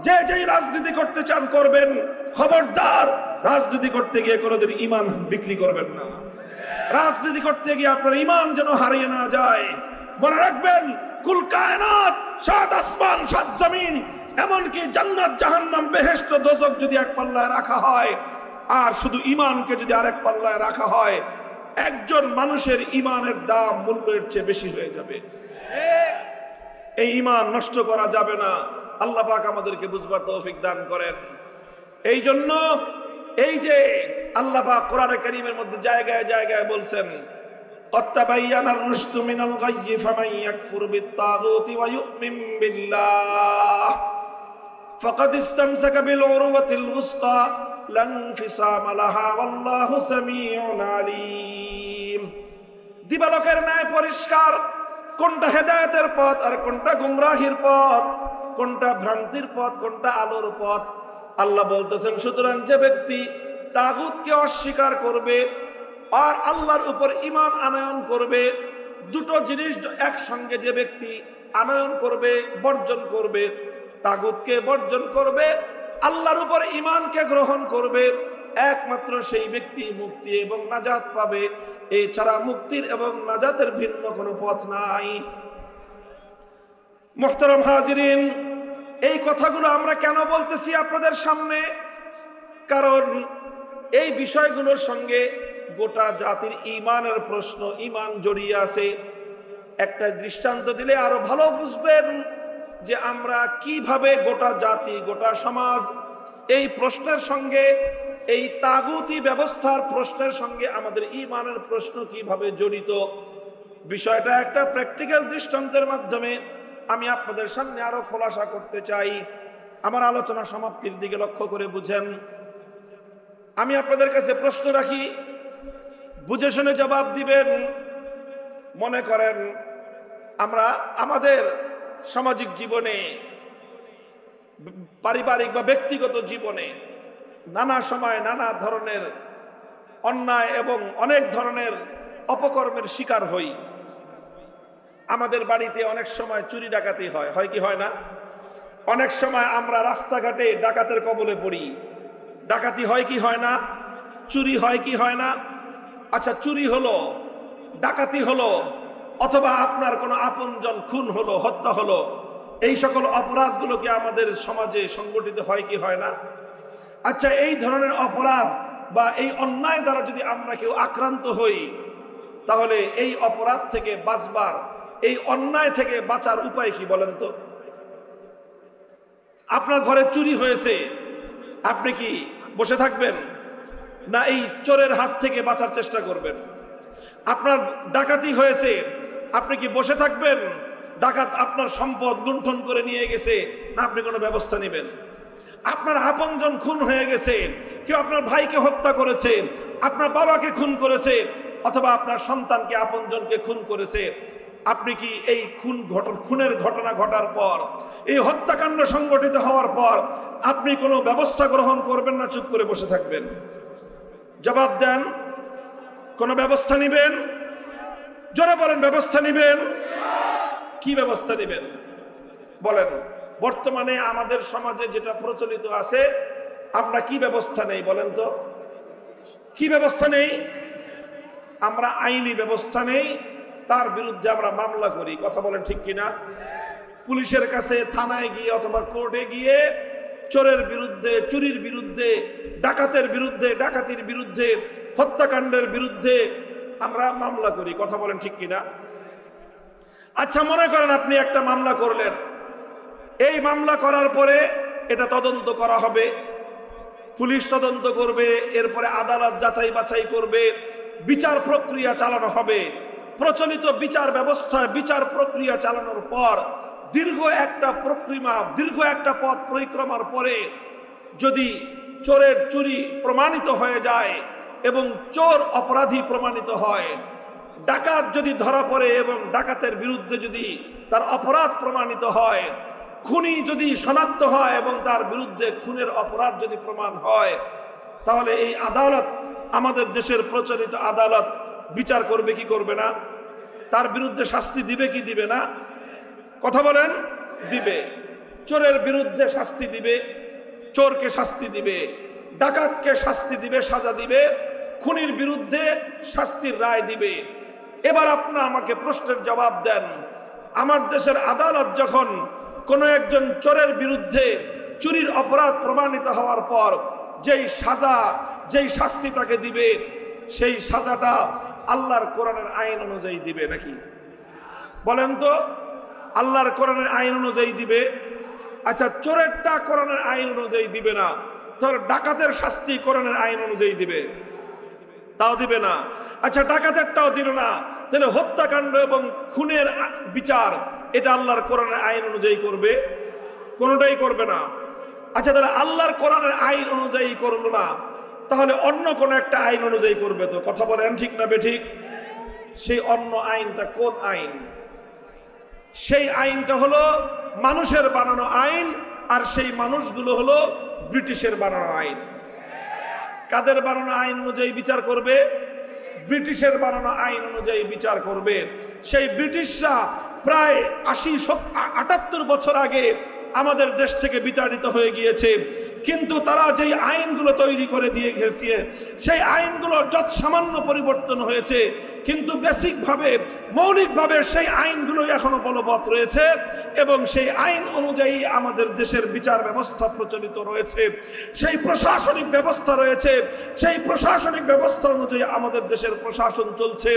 Speaker 1: যে যেই রাজনীতি করতে চান করবেন, খবরদার রাজনীতি করতে গিয়ে কোনোদিন ঈমান বিক্রি করবেন না। রাজনীতি করতে গিয়ে আপনার ঈমান যেন হারিয়ে না যায়। মনে রাখবেন, কুল কায়নাত, সাত আসমান সাত জমিন, এমনকি জান্নাত জাহান্নাম বেহেশত দোজখ যদি এক পাল্লায় রাখা হয়, আর শুধু ঈমানকে যদি আরেক পাল্লায় রাখা হয়, একজন মানুষের ঈমানের দাম মূল্যের চেয়ে বেশি হয়ে যাবে। এই ঈমান নষ্ট করা যাবে না। আল্লাহ পাক আমাদেরকে বুঝবার তৌফিক দান করেন। এই জন্য এই যে আল্লাহ পাক কোরআনে কারীমের মধ্যে জায়গায় জায়গায় বলছেন, আত্তাবায়ানার রুশদু মিনাল গায়য়ি ফামান ইয়াকফুর বিত-তাগুতি ওয়া ইউমিন বিল্লাহ ফাকাদ ইসতামসাকা বিল উরওয়াতিল উসকা লা ইনফিসামা লাহা ওয়াল্লাহু সামিউন আলীম। দিবালোকের ন্যায় পরিষ্কার কোনটা হেদায়েতের পথ আর কোনটা গুমরাহির পথ, কোনটা ভ্রান্তির পথ, কোনটা আলোর পথ। আল্লাহ বলতেছেন, সুতরাং যে ব্যক্তি তাগুতকে অস্বীকার করবে আর আল্লাহর উপর ঈমান আনয়ন করবে, দুটো জিনিস একসঙ্গে যে ব্যক্তি আনয়ন করবে, বর্জন করবে, তাগুতকে বর্জন করবে, আল্লাহর উপর ঈমানকে গ্রহণ করবে, একমাত্র সেই ব্যক্তি মুক্তি এবং নাজাত পাবে। এছাড়া মুক্তির এবং নাজাতের ভিন্ন কোনো পথ নাই। মুহতারাম হাজিরিন, এই কথাগুলো আমরা কেন বলতেছি আপনাদের সামনে? কারণ এই বিষয়গুলোর সঙ্গে গোটা জাতির ঈমানের প্রশ্ন, ঈমান জড়িয়ে আছে। একটা দৃষ্টান্ত দিলে আরো ভালো বুঝবেন যে আমরা কিভাবে গোটা জাতি, গোটা সমাজ এই প্রশ্নের সঙ্গে, এই তাগুতি ব্যবস্থার প্রশ্নের সঙ্গে আমাদের ঈমানের প্রশ্ন কিভাবে জড়িত। বিষয়টা একটা প্র্যাকটিক্যাল দৃষ্টান্তের মাধ্যমে আমি আপনাদের সামনে আরো খোলাসা করতে চাই। আমার আলোচনা সমাপ্তির দিকে লক্ষ্য করে বুঝেন। আমি আপনাদের কাছে প্রশ্ন রাখি, বুঝে শুনে জবাব দিবেন। মনে করেন আমরা আমাদের সামাজিক জীবনে, পারিবারিক বা ব্যক্তিগত জীবনে নানা সময় নানা ধরনের অন্যায় এবং অনেক ধরনের অপকর্মের শিকার হই। আমাদের বাড়িতে অনেক সময় চুরি ডাকাতি হয়, হয় কি হয় না? অনেক সময় আমরা রাস্তাঘাটে ডাকাতের কবলে পড়ি। ডাকাতি হয় কি হয় না? চুরি হয় কি হয় না? আচ্ছা, চুরি হলো, ডাকাতি হলো, অথবা আপনার কোনো আপনজন খুন হলো, হত্যা হলো, এই সকল অপরাধগুলো কি আমাদের সমাজে সংগঠিত হয় কি হয় না? আচ্ছা, এই ধরনের অপরাধ বা এই অন্যায় দ্বারা যদি আমরা কেউ আক্রান্ত হই, তাহলে এই অপরাধ থেকে বাঁচবার, এই অন্যায় থেকে বাঁচার উপায় কি বলেন তো? আপনার ঘরে চুরি হয়েছে, আপনি কি বসে থাকবেন? না এই চোরের হাত থেকে বাঁচার চেষ্টা করবেন? আপনার ডাকাতি হয়েছে, আপনি কি বসে থাকবেন? ডাকাত আপনার সম্পদ লুণ্ঠন করে নিয়ে গেছে, না আপনি কোনো ব্যবস্থা নেবেন? আপনার আপনজন খুন হয়ে গেছে, কেউ আপনার ভাইকে হত্যা করেছে, আপনার বাবাকে খুন করেছে, অথবা আপনার সন্তানকে, আপনজনকে খুন করেছে, আপনি কি এই খুনের ঘটনা ঘটার পর, এই হত্যাকাণ্ড সংগঠিত হওয়ার পর আপনি কোনো ব্যবস্থা গ্রহণ করবেন না চুপ করে বসে থাকবেন? জবাব দেন। কোন ব্যবস্থা নিবেন? জোরে বলেন, ব্যবস্থা নিবেন। কি ব্যবস্থা নিবেন বলেন? বর্তমানে আমাদের সমাজে যেটা প্রচলিত আছে, আমরা কি ব্যবস্থা নেই বলেন তো? কি ব্যবস্থা নেই? আমরা আইনি ব্যবস্থা নেই, তার বিরুদ্ধে আমরা মামলা করি। কথা বলেন ঠিক কিনা? পুলিশের কাছে, থানায় গিয়ে অথবা কোর্টে গিয়ে চোরের বিরুদ্ধে, চুরির বিরুদ্ধে, ডাকাতের বিরুদ্ধে, ডাকাতির বিরুদ্ধে, হত্যাকাণ্ডের বিরুদ্ধে আমরা মামলা করি। কথা বলেন ঠিক কিনা? আচ্ছা, মনে করেন আপনি একটা মামলা করলেন, এই মামলা করার পরে এটা তদন্ত করা হবে, পুলিশ তদন্ত করবে, এরপরে আদালত যাচাই বাছাই করবে, বিচার প্রক্রিয়া চালানো হবে। প্রচলিত বিচার ব্যবস্থায় বিচার প্রক্রিয়া চালানোর পর দীর্ঘ একটা পথ পরিক্রমার পরে যদি চোরের চুরি প্রমাণিত হয়ে যায় এবং চোর অপরাধী প্রমাণিত হয়, ডাকাত যদি ধরা পড়ে এবং ডাকাতের বিরুদ্ধে যদি তার অপরাধ প্রমাণিত হয়, খুনি যদি শনাক্ত হয় এবং তার বিরুদ্ধে খুনের অপরাধ যদি প্রমাণ হয়, তাহলে এই আদালত, আমাদের দেশের প্রচলিত আদালত বিচার করবে কি করবে না? তার বিরুদ্ধে শাস্তি দিবে কি দিবে না? কথা বলেন, দিবে। চোরের বিরুদ্ধে শাস্তি দিবে, চোরকে শাস্তি দিবে, ডাকাতকে শাস্তি দিবে, সাজা দিবে, খুনির বিরুদ্ধে শাস্তির রায় দিবে। এবার আপনি আমাকে প্রশ্নের জবাব দেন, আমার দেশের আদালত যখন কোনো একজন চোরের বিরুদ্ধে চুরির অপরাধ প্রমাণিত হওয়ার পর যেই সাজা, যেই শাস্তি তাকে দিবে, সেই সাজাটা আল্লাহর কোরআনের আইন অনুযায়ী দিবে নাকি? বলেন তো, আল্লাহর কোরআনের আইন অনুযায়ী দিবে? আচ্ছা, চোরেরটা কোরআনের আইন অনুযায়ী দিবে না, তাহলে ডাকাতের শাস্তি কোরআনের আইন অনুযায়ী দিবে? তাও দিবে না। আচ্ছা, ডাকাতেরটাও দিল না, তাহলে হত্যাকাণ্ড এবং খুনের বিচার এটা আল্লাহর কোরআনের আইন অনুযায়ী করবে? কোনোটাই করবে না। আচ্ছা, তাহলে আল্লাহর কোরআনের আইন অনুযায়ী করলো না, তাহলে অন্য কোন একটা আইন অনুযায়ী করবে তো? কথা বলেন ঠিক না বেঠিক? সেই অন্য আইনটা কোন আইন? সেই আইনটা হলো মানুষের বানানো আইন, আর সেই মানুষগুলো হলো ব্রিটিশের বানানো আইন। কাদের বানানো আইন অনুযায়ী বিচার করবে? ব্রিটিশের বানানো আইন অনুযায়ী বিচার করবে। সেই ব্রিটিশরা প্রায় 78 বছর আগে আমাদের দেশ থেকে বিতাড়িত হয়ে গিয়েছে, কিন্তু তারা যেই আইনগুলো তৈরি করে দিয়ে গেছে, সেই আইনগুলো যত সামান্য পরিবর্তন হয়েছে, কিন্তু বেসিকভাবে, মৌলিকভাবে সেই আইনগুলো এখনো বলবৎ রয়েছে এবং সেই আইন অনুযায়ী আমাদের দেশের বিচার ব্যবস্থা প্রচলিত রয়েছে, সেই প্রশাসনিক ব্যবস্থা রয়েছে, সেই প্রশাসনিক ব্যবস্থা অনুযায়ী আমাদের দেশের প্রশাসন চলছে,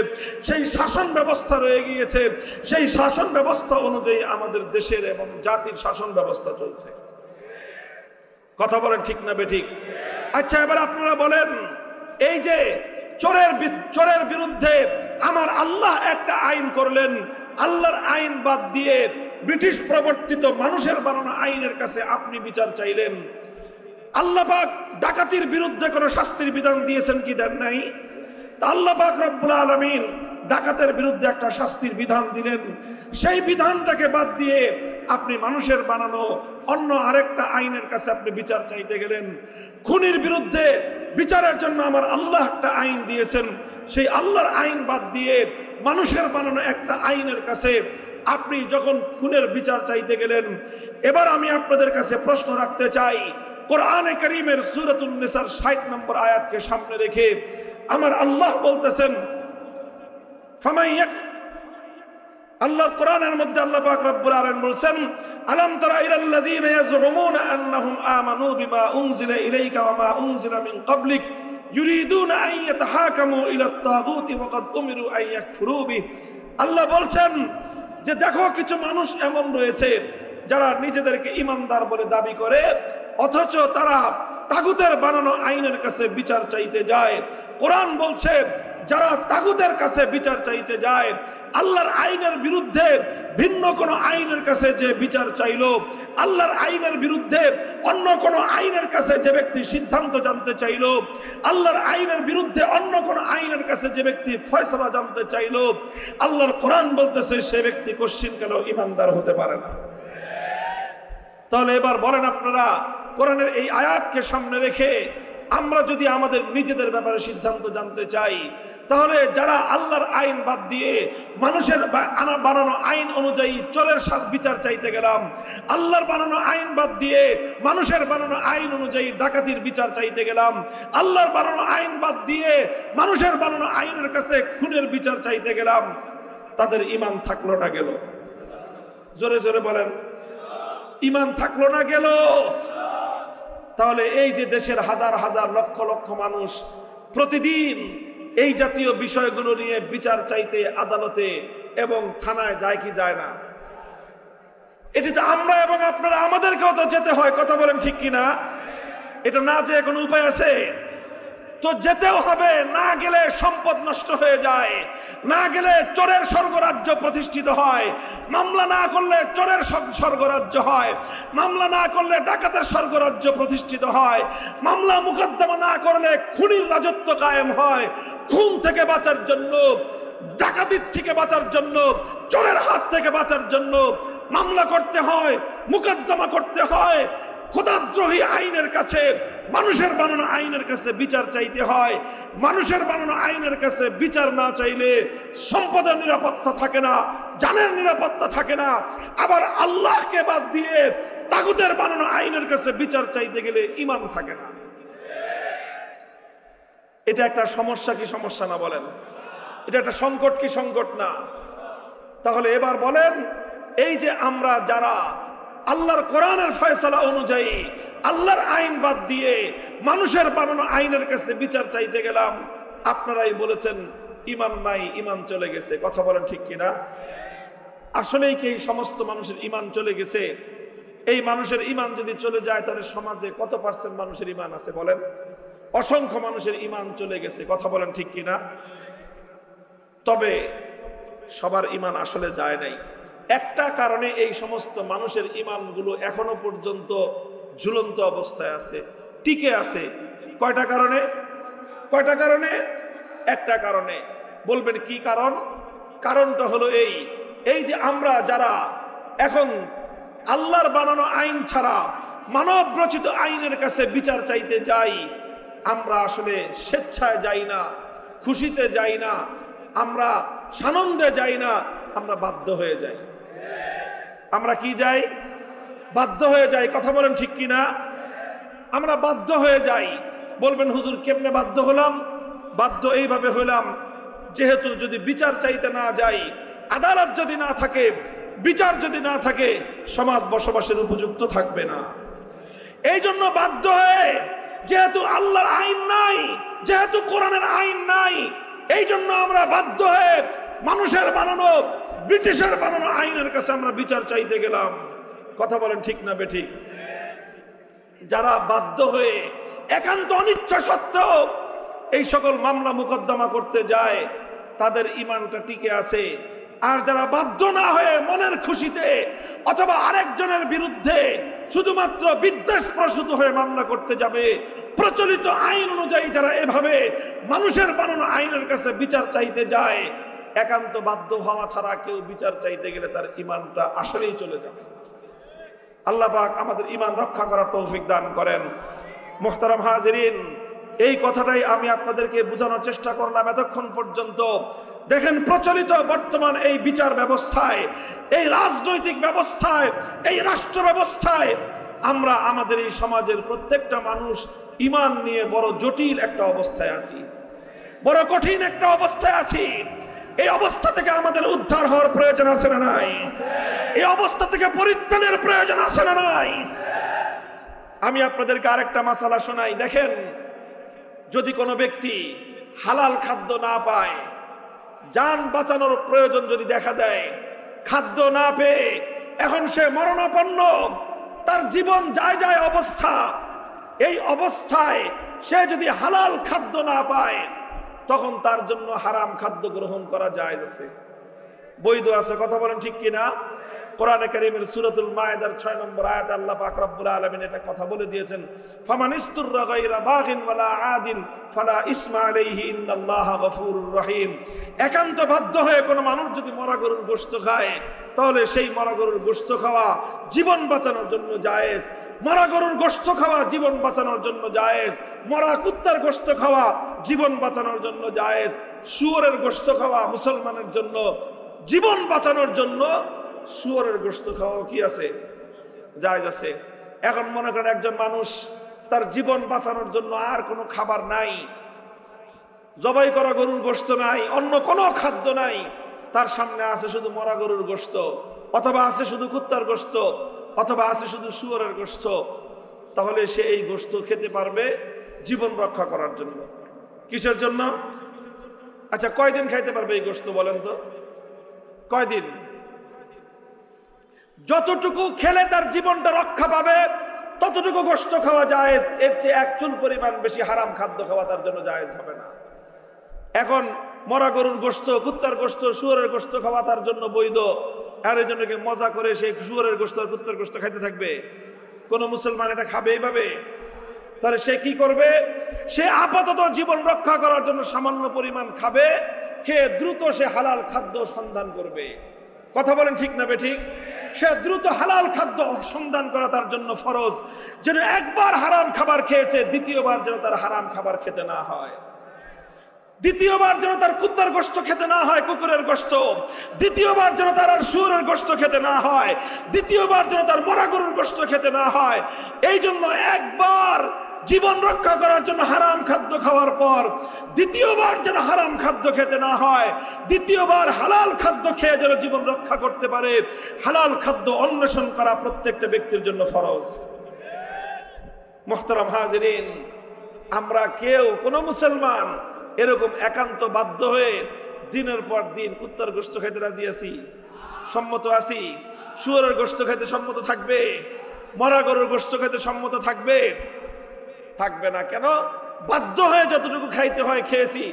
Speaker 1: সেই শাসন ব্যবস্থা রয়ে গিয়েছে, সেই শাসন ব্যবস্থা অনুযায়ী আমাদের দেশের এবং জাতির শাসন ব্যবস্থা চলছে। কথা বলেন ঠিক না বেঠিক? আচ্ছা, এবার আপনারা বলেন, এই যে চোরের বিরুদ্ধে আমার আল্লাহ একটা আইন করলেন, আল্লাহর আইন বাদ দিয়ে ব্রিটিশ প্রবর্তিত মানুষের বানানো আইনের কাছে আপনি বিচার চাইলেন। আল্লাহ পাক ডাকাতির বিরুদ্ধে কোনো শাস্তির বিধান দিয়েছেন কি দেন নাই? আল্লাহ পাক রব্বুল আলামিন ডাকাতের বিরুদ্ধে একটা শাস্তির বিধান দিলেন, সেই বিধানটাকে বাদ দিয়ে আপনি মানুষের বানানো অন্য আরেকটা আইনের কাছে আপনি বিচার চাইতে গেলেন। খুনির বিরুদ্ধে বিচারের জন্য আমার আল্লাহ একটা আইন দিয়েছেন, সেই আল্লাহর আইন বাদ দিয়ে মানুষের বানানো একটা আইনের কাছে আপনি যখন খুনের বিচার চাইতে গেলেন। এবার আমি আপনাদের কাছে প্রশ্ন রাখতে চাই, কোরআনে কারীমের সূরাতুন নিসার 60 নম্বর আয়াতকে সামনে রেখে আমার আল্লাহ বলতেছেন, আল্লাহর কোরআনের মধ্যে আল্লাহ পাক রব্বুল আলামিন বলেন, আলাম তারা ইলাল্লাযীনা ইয়াজউমুনা আন্নাহুম আমানু বিমা উনজিলা ইলাইকা ওয়া মা উনজিলা মিন ক্বাবলিক ইউরিদুনা আন ইয়াতাহাকামু ইলাত তাগুতি ওয়া ক্বাদ উমিরু আন ইয়াকফুরু বিহি। আল্লাহ বলছেন যে দেখো কিছু মানুষ এমন রয়েছে যারা নিজেদেরকে ঈমানদার বলে দাবি করে, অথচ তারা তাগুতের বানানো আইনের কাছে বিচার চাইতে যায়। কোরআন বলছে যারা তাগুতের কাছে বিচার চাইতে যায়, আল্লাহর আইনের বিরুদ্ধে ভিন্ন কোন আইনের কাছে যে বিচার চাইলো, আল্লাহর আইনের বিরুদ্ধে অন্য কোন আইনের কাছে যে ব্যক্তি সিদ্ধান্ত জানতে চাইলো, আল্লাহর আইনের বিরুদ্ধে অন্য কোন আইনের কাছে যে ব্যক্তি ফয়সালা জানতে চাইলো, আল্লাহর কোরআন বলতেছে সে ব্যক্তি কশ্চিন ঈমানদার হতে পারে না। তাহলে এবার বলেন আপনারা, কোরআনের এই আয়াতকে সামনে রেখে আমরা যদি আমাদের নিজেদের ব্যাপারে সিদ্ধান্ত জানতে চাই, তাহলে যারা আল্লাহর আইন বাদ দিয়ে মানুষের বানানো আইন অনুযায়ী চোরের বিচার চাইতে গেলাম, আল্লাহর বানানো আইন বাদ দিয়ে মানুষের বানানো আইন অনুযায়ী ডাকাতির বিচার চাইতে গেলাম, আল্লাহর বানানো আইন বাদ দিয়ে মানুষের বানানো আইনের কাছে খুনের বিচার চাইতে গেলাম, তাদের ঈমান থাকলো না গেল? জোরে জোরে বলেন, ঈমান থাকলো না গেল? তাহলে এই যে দেশের হাজার হাজার লক্ষ লক্ষ মানুষ প্রতিদিন এই জাতীয় বিষয়গুলো নিয়ে বিচার চাইতে আদালতে এবং থানায় যায় কি যায় না? এটি তো আমরা এবং আপনারা আমাদেরকেও তো যেতে হয়, কথা বলেন ঠিক কিনা? এটা না যেয়ে কোনো উপায় আছে? তো যেতেও হবে, না গেলে সম্পদ নষ্ট হয়ে যায়, না গেলে চোরের স্বর্গরাজ্য প্রতিষ্ঠিত হয়, মামলা না করলে চোরের স্বর্গরাজ্য হয়, মামলা না করলে ডাকাতের স্বর্গরাজ্য প্রতিষ্ঠিত হয়, মামলা মুকদ্দমা না করলে খুনির রাজত্ব কায়েম হয়। খুন থেকে বাঁচার জন্য, ডাকাতির থেকে বাঁচার জন্য, চোরের হাত থেকে বাঁচার জন্য মামলা করতে হয়, মুকদ্দমা করতে হয়, খোদাদ্রোহী আইনের কাছে, মানুষের বানানো আইনের কাছে বিচার চাইতে হয়। মানুষের বানানো আইনের কাছে বিচার না চাইলে সম্পদের নিরাপত্তা থাকে না, জানের নিরাপত্তা থাকে না। আবার আল্লাহকে বাদ দিয়ে তাগুতের বানানো আইনের কাছে বিচার চাইতে গেলে ঈমান থাকে না। এটা একটা সমস্যা কি সমস্যা না বলেন? এটা একটা সংকট কি সংকট না? তাহলে এবার বলেন, এই যে আমরা যারা আল্লাহর কোরআনের ফয়সালা অনুযায়ী আল্লাহর আইন বাদ দিয়ে মানুষের বানানো আইনের কাছে বিচার চাইতে গেলাম, আপনারাই বলেছেন ঈমান নাই, ঈমান চলে গেছে। কথা বলেন ঠিক কিনা? আসলেই কি এই সমস্ত মানুষের ঈমান চলে গেছে? এই মানুষের ঈমান যদি চলে যায়, তাহলে সমাজে কত পার্সেন্ট মানুষের ঈমান আছে বলেন? অসংখ্য মানুষের ঈমান চলে গেছে। কথা বলেন ঠিক কিনা? তবে সবার ঈমান আসলে যায় নাই। একটা কারণে এই সমস্ত মানুষের ঈমানগুলো এখনো পর্যন্ত ঝুলন্ত অবস্থায় আছে, টিকে আছে। কয়টা কারণে? কয়টা কারণে? একটা কারণে। বলবেন কি কারণ? কারণটা হলো এই যে আমরা যারা এখন আল্লাহর বানানো আইন ছাড়া মানব রচিত আইনের কাছে বিচার চাইতে যাই, আমরা আসলে স্বেচ্ছায় যাই না, খুশিতে যাই না, আমরা সানন্দে যাই না, আমরা বাধ্য হয়ে যাই। আমরা কি যাই? বাধ্য হয়ে যাই। কথা বলেন ঠিক কিনা? আমরা বাধ্য হয়ে যাই। বলবেন হুজুর কেমনে বাধ্য হলাম? বাধ্য এইভাবে হলাম, যেহেতু যদি বিচার চাইতে না যাই, আদালত যদি না থাকে, বিচার যদি না থাকে, সমাজ বসবাসের উপযুক্ত থাকবে না। এই জন্য বাধ্য হয়ে, যেহেতু আল্লাহর আইন নাই, যেহেতু কোরআনের আইন নাই, এই জন্য আমরা বাধ্য হয়ে মানুষের বানানো, ব্রিটিশের বানানো আইনের কাছে আমরা বিচার চাইতে গেলাম। কথা বলেন ঠিক না বেঠিক? যারা বাধ্য হয়ে একান্ত অনিচ্ছা সত্ত্বেও এই সকল মামলা মুকদ্দমা করতে যায়, তাদের ঈমানটা টিকে আছে। আর যারা বাধ্য না হয়ে মনের খুশিতে অথবা আরেকজনের বিরুদ্ধে শুধুমাত্র বিদ্বেষ প্রসূত হয়ে মামলা করতে যাবে, প্রচলিত আইন অনুযায়ী যারা এভাবে মানুষের বানানো আইনের কাছে বিচার চাইতে যায়, একান্ত বাধ্য হওয়া ছাড়া কেউ বিচার চাইতে গেলে তার ঈমানটা আসলেই চলে যাবে। আল্লাহ পাক আমাদের ঈমান রক্ষা করার তৌফিক দান করেন। মুহতারাম হাজিরিন, এই কথাটাই আমি আপনাদেরকে বোঝানোর চেষ্টা করলাম এতক্ষণ পর্যন্ত। দেখেন, প্রচলিত বর্তমান এই বিচার ব্যবস্থায়, এই রাজনৈতিক ব্যবস্থায়, এই রাষ্ট্র ব্যবস্থায় আমরা আমাদের এই সমাজের প্রত্যেকটা মানুষ ঈমান নিয়ে বড় জটিল একটা অবস্থায় আছি, বড় কঠিন একটা অবস্থায় আছি। এই অবস্থা থেকে আমাদের উদ্ধার হওয়ার প্রয়োজন আছে না নাই? এই অবস্থা থেকে পরিত্রাণের প্রয়োজন আছে না নাই? আমি আপনাদেরকে আরেকটা মাসালা শোনাই। দেখেন, যদি কোনো ব্যক্তি হালাল খাদ্য না পায়, জান বাঁচানোর প্রয়োজন যদি দেখা দেয়, খাদ্য না পেয়ে এখন সে মরণাপন্ন, তার জীবন যায় যায় অবস্থা, এই অবস্থায় সে যদি হালাল খাদ্য না পায়, তখন তার জন্য হারাম খাদ্য গ্রহণ করা জায়েজ আছে, বৈধ আছে। কথা বলেন ঠিক কিনা? কোরআনে কারীমের সূরাতুল মায়েদার 6 নম্বর আয়াতে আল্লাহ পাক রব্বুল আলামিন এটা কথা বলে দিয়েছেন, ফামানিস্তুররা গায়রা বাগিন ওয়ালা আদিন ফালা ইসমা আলাইহি ইন্নাল্লাহা গফুরুর রহিম। একান্ত বাধ্য হয়ে কোনো মানুষ যদি মরা গরুর গোশত খায়, তাহলে সেই মরা গরুর গোশত খাওয়া জীবন বাঁচানোর জন্য জায়েজ। মরা গরুর গোশত খাওয়া জীবন বাঁচানোর জন্য জায়েজ। মরা কুত্তার গোশত খাওয়া জীবন বাঁচানোর জন্য জায়েজ। শুয়োরের গোশত খাওয়া মুসলমানের জন্য, জীবন বাঁচানোর জন্য শুয়োরের গোশত খাওয়া কি আছে? জায়েজ আছে। এখন মনে করেন একজন মানুষ তার জীবন বাঁচানোর জন্য আর কোনো খাবার নাই, জবাই করা গরুর গোশত নাই, অন্য কোনো খাদ্য নাই, তার সামনে আছে শুধু মরা গরুর গোশত, অথবা আছে শুধু কুত্তার গোশত, অথবা আছে শুধু শুয়োরের গোশত, তাহলে সে এই গোশত খেতে পারবে জীবন রক্ষা করার জন্য। কিসের জন্য? আচ্ছা, কয়দিন খাইতে পারবে এই গোশত বলেন তো? কয়দিন? যতটুকু খেলে তার জীবনটা রক্ষা পাবে ততটুকু গোশত খাওয়া জায়েজ। এর চেয়ে এক চুল পরিমাণ বেশি হারাম খাদ্য খাওয়া তার জন্য জায়েজ হবে না। এখন মরা গরুর গোশত, কুত্তার গোশত, শুয়োরের গোশত খাওয়া তার জন্য বৈধ, আর এই জন্য মজা করে সেই শুয়োরের গোশত আর কুত্তার গোশত খাইতে থাকবে? কোন মুসলমান এটা খাবে এইভাবে? তাহলে সে কি করবে? সে আপাতত জীবন রক্ষা করার জন্য সামান্য পরিমাণ খাবে, খেয়ে দ্রুত সে হালাল খাদ্য সন্ধান করবে। কথা বলেন ঠিক না বেঠিক? সে দ্রুত হালাল খাদ্য সন্ধান করা তার জন্য ফরজ, যেন একবার হারাম খাবার খেয়েছে দ্বিতীয়বার যেন তার হারাম খাবার খেতে না হয়, দ্বিতীয়বার যেন তার কুত্তার গোশত খেতে না হয়, কুকুরের গোশত, দ্বিতীয়বার যেন তার আর শুয়োরের গোশত খেতে না হয়, দ্বিতীয়বার যেন তার মরা গরুর গোশত খেতে না হয়। এই জন্য একবার জীবন রক্ষা করার জন্য হারাম খাদ্য খাওয়ার পর দ্বিতীয়বার যেন হারাম খাদ্য খেতে না হয়, দ্বিতীয়বার হালাল খাদ্য খেয়ে যেন জীবন রক্ষা করতে পারে, হালাল খাদ্য অন্বেষণ করা প্রত্যেকটা ব্যক্তির জন্য ফরজ। মুহতারাম হাজিরিন, আমরা কেউ কোনো মুসলমান এরকম একান্ত বাধ্য হয়ে দিনের পর দিন কুত্তার গোশত খাইতে রাজি আছি? সম্মত আছি? শুয়োরের গোশত খাইতে সম্মত থাকবে? মরা গরুর গোশত খাইতে সম্মত থাকবে? থাকবে না। কেন? বাধ্য হয়ে যতটুকু খাইতে হয় খেয়েছি,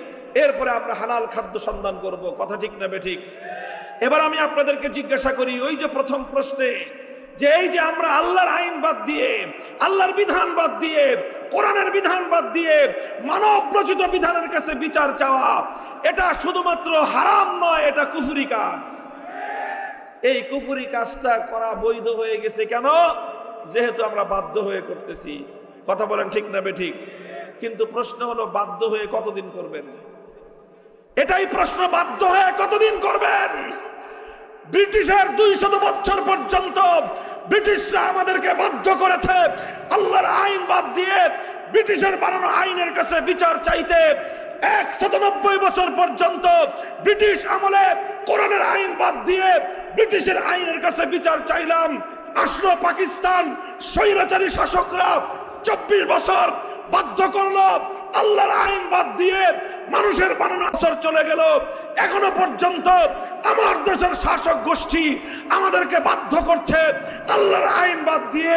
Speaker 1: এরপরে আমরা হালাল খাদ্য সন্ধান করব। কথা ঠিক না বেঠিক? এবার আমি আপনাদেরকে জিজ্ঞাসা করি, ওই যে প্রথম প্রশ্নে যে এই যে আমরা আল্লাহর আইন বাদ দিয়ে, আল্লাহর বিধান বাদ দিয়ে, কোরআনের বিধান বাদ দিয়ে মানব রচিত বিধানের কাছে বিচার চাওয়া, এটা শুধুমাত্র হারাম নয়, এটা কুফরি কাজ। এই কুফরি কাজটা করা বৈধ হয়ে গেছে কেন? যেহেতু আমরা বাধ্য হয়ে করতেছি। কথা বলেন ঠিক না বেঠিক? কিন্তু প্রশ্ন হলো, বাধ্য হয়ে কতদিন করবেন? এটাই প্রশ্ন, বাধ্য হয়ে কতদিন করবেন? ব্রিটিশের 200 বছর পর্যন্ত ব্রিটিশরা আমাদেরকে বাধ্য করেছে আল্লাহর আইন বাদ দিয়ে ব্রিটিশের বানানো আইনের কাছে বিচার চাইতে। 190 বছর পর্যন্ত ব্রিটিশ আমলে কোরআনের আইন বাদ দিয়ে ব্রিটিশের আইনের কাছে বিচার চাইলাম। আসলো পাকিস্তান, স্বৈরাচারী শাসকরা 24 বছর বাধ্য করলো আল্লাহর আইন বাদ দিয়ে মানুষের বানানো বছর চলে গেল। এখনো পর্যন্ত আমার দেশের শাসক গোষ্ঠী আমাদেরকে বাধ্য করছে আল্লাহর আইন বাদ দিয়ে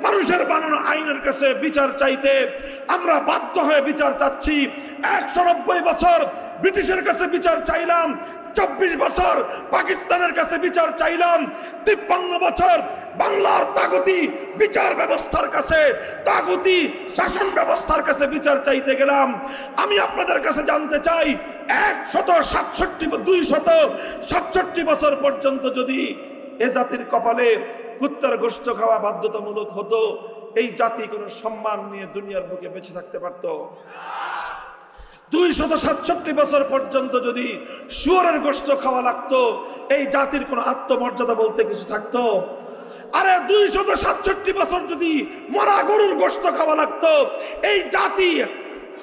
Speaker 1: মানুষের বানানো আইনের কাছে বিচার চাইতে। আমরা বাধ্য হয়ে বিচার চাচ্ছি। 190 বছর ব্রিটিশের কাছে বিচার চাইলাম, 24 বছর পাকিস্তানের কাছে বিচার চাইলাম, 53 বছর বাংলার তাগুতি বিচার ব্যবস্থার কাছে, তাগুতি শাসন ব্যবস্থার কাছে বিচার চাইতে গেলাম। আমি আপনাদের কাছে জানতে চাই, 267 বছর পর্যন্ত যদি এ জাতির কপালে কুত্তার গোশত খাওয়া বাধ্যতামূলক হতো, এই জাতি কোনো সম্মান নিয়ে দুনিয়ার বুকে বেঁচে থাকতে পারত? 267 বছর পর্যন্ত যদি শুয়োরের গোশত খাওয়া লাগতো, এই জাতির কোনো আত্মমর্যাদা বলতে কিছু থাকতো? আরে 267 বছর যদি মরা গরুর গোশত খাওয়া লাগতো, এই জাতি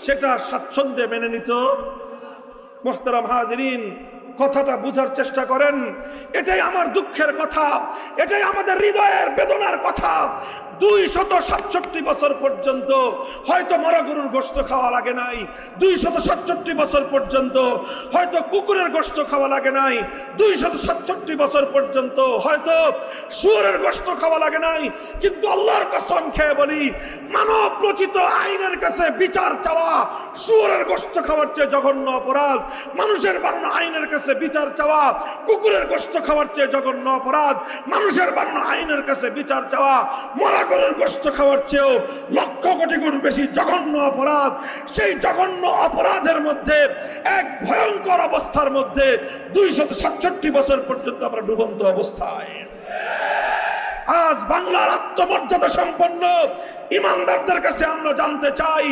Speaker 1: সেটা স্বাচ্ছন্দ্যে মেনে নিত? মুহতারাম হাজিরিন, কথাটা বুঝার চেষ্টা করেন। এটাই আমার দুঃখের কথা, এটাই আমাদের হৃদয়ের বেদনার কথা। 267 বছর পর্যন্ত হয়তো মরা গরুর গোশত খাওয়া লাগে নাই, 267 বছর পর্যন্ত হয়তো কুকুরের গোশত খাওয়া লাগে নাই, 267 বছর পর্যন্ত হয়তো শুয়োরের গোশত খাওয়া লাগে নাই। কিন্তু আল্লাহর কসম খেয়ে বলি, মানব রচিত আইনের কাছে বিচার চাওয়া শুয়োরের গোশত খাওয়ার চেয়ে জঘন্য অপরাধ। মানুষের বানানো আইনের কাছে বিচার চাওয়া কুকুরের গোশত খাওয়ার চেয়ে জঘন্য অপরাধ। মানুষের বানানো আইনের কাছে বিচার চাওয়া মরা গরুর গোশত খাওয়ার চেয়েও লক্ষ কোটি গুণ বেশি জঘন্য অপরাধ। সেই জঘন্য অপরাধের মধ্যে এক ভয়ঙ্কর অবস্থার মধ্যে 267 বছর পর্যন্ত আমরা ডুবন্ত অবস্থায়। আজ বাংলার আত্মমর্যাদা সম্পন্ন ইমানদারদের কাছে আমরা জানতে চাই,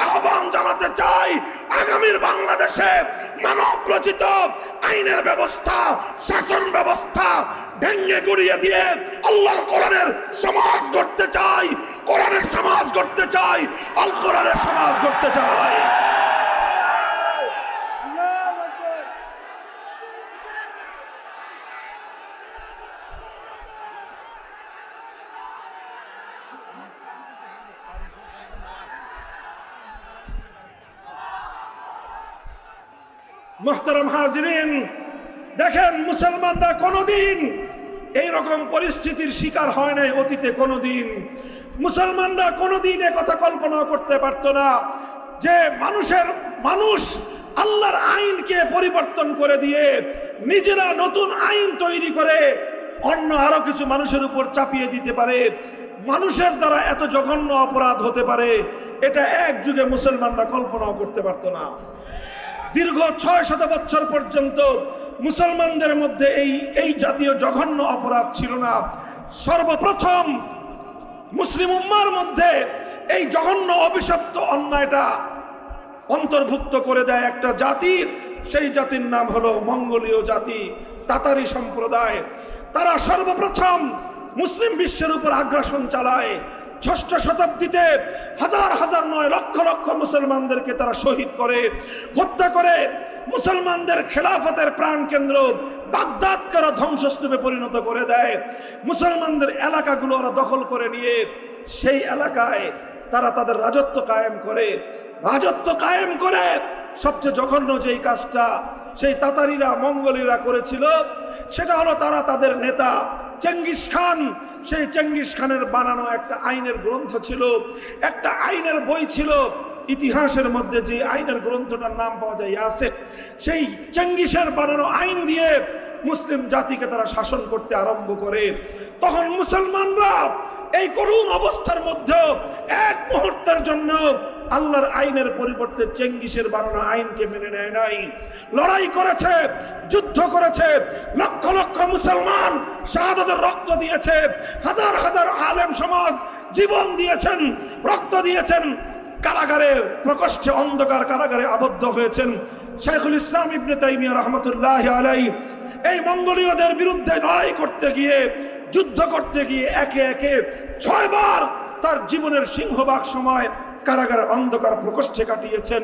Speaker 1: আহ্বান জানাতে চাই, আগামীর বাংলাদেশে মানব রচিত আইনের ব্যবস্থা, শাসন ব্যবস্থা ভেঙে গুড়িয়ে দিয়ে আল্লাহর কোরআনের সমাজ গড়তে চাই, কোরআনের সমাজ গড়তে চাই, আল কোরআনের সমাজ গড়তে চাই। মুহতারাম হাজিরিন, দেখেন, মুসলমানরা কোনোদিন এইরকম পরিস্থিতির শিকার হয় নাই অতীতে। কোনোদিন মুসলমানরা কোনোদিন এ কথা কল্পনা করতে পারতো না যে মানুষ আল্লাহর আইনকে পরিবর্তন করে দিয়ে নিজেরা নতুন আইন তৈরি করে অন্য আরো কিছু মানুষের উপর চাপিয়ে দিতে পারে। মানুষের দ্বারা এত জঘন্য অপরাধ হতে পারে, এটা এক যুগে মুসলমানরা কল্পনাও করতে পারতো না। দীর্ঘ 600 বছর পর্যন্ত মুসলমানদের মধ্যে এই জাতীয় জঘন্য অপরাধ ছিল না। সর্বপ্রথম মুসলিম উম্মার মধ্যে এই জঘন্য অভিশপ্ত অন্যায়টা অন্তর্ভুক্ত করে দেয় একটা জাতি। সেই জাতির নাম হলো মঙ্গোলীয় জাতি, তাতারি সম্প্রদায়। তারা সর্বপ্রথম মুসলিম বিশ্বের উপর আগ্রাসন চালায়। 6ষ্ঠ শতাব্দীতে হাজার হাজার নয় লক্ষ লক্ষ মুসলমানদেরকে তারা শহীদ করে, হত্যা করে। মুসলমানদের খেলাফতের প্রাণ কেন্দ্র বাগদাদকে ওরা ধ্বংসস্তূপে পরিণত করে দেয়। মুসলমানদের এলাকাগুলো ওরা দখল করে নিয়ে সেই এলাকায় তারা তাদের রাজত্ব কায়েম করে। রাজত্ব কায়েম করে সবচেয়ে জঘন্য যেই কাজটা সেই তাতারিরা, মঙ্গোলীয়রা করেছিল, সেটা হলো তারা তাদের নেতা চেঙ্গিস খান, সেই চেঙ্গিস খানের বানানো একটা আইনের গ্রন্থ ছিল, একটা আইনের বই ছিল। ইতিহাসের মধ্যে যে আইনের গ্রন্থটার নাম পাওয়া যায় ইয়াসেক, সেই চেঙ্গিসের বানানো আইন দিয়ে মুসলিম জাতিকে তারা শাসন করতে আরম্ভ করে। তখন মুসলমানরা এই করুণ অবস্থার মধ্যেও এক মুহূর্তের জন্য আল্লাহর আইনের পরিবর্তে চেঙ্গিসের বানানো আইনকে মেনে নেয় নাই। লড়াই করেছে, যুদ্ধ করেছে, লক্ষ লক্ষ মুসলমান শাহাদাতের রক্ত দিয়েছে, হাজার হাজার আলেম সমাজ জীবন দিয়েছেন, রক্ত দিয়েছেন, কারাগারে, প্রকোষ্ঠে, অন্ধকার কারাগারে আবদ্ধ হয়েছেন। শাইখুল ইসলাম ইবনে তাইমিয়া রাহমাতুল্লাহি আলাইহি এই মঙ্গোলীয়দের বিরুদ্ধে লড়াই করতে গিয়ে, যুদ্ধ করতে গিয়ে একে একে 6 বার তার জীবনের সিংহভাগ সময় কারাগারের অন্ধকার প্রকোষ্ঠে কাটিয়েছেন,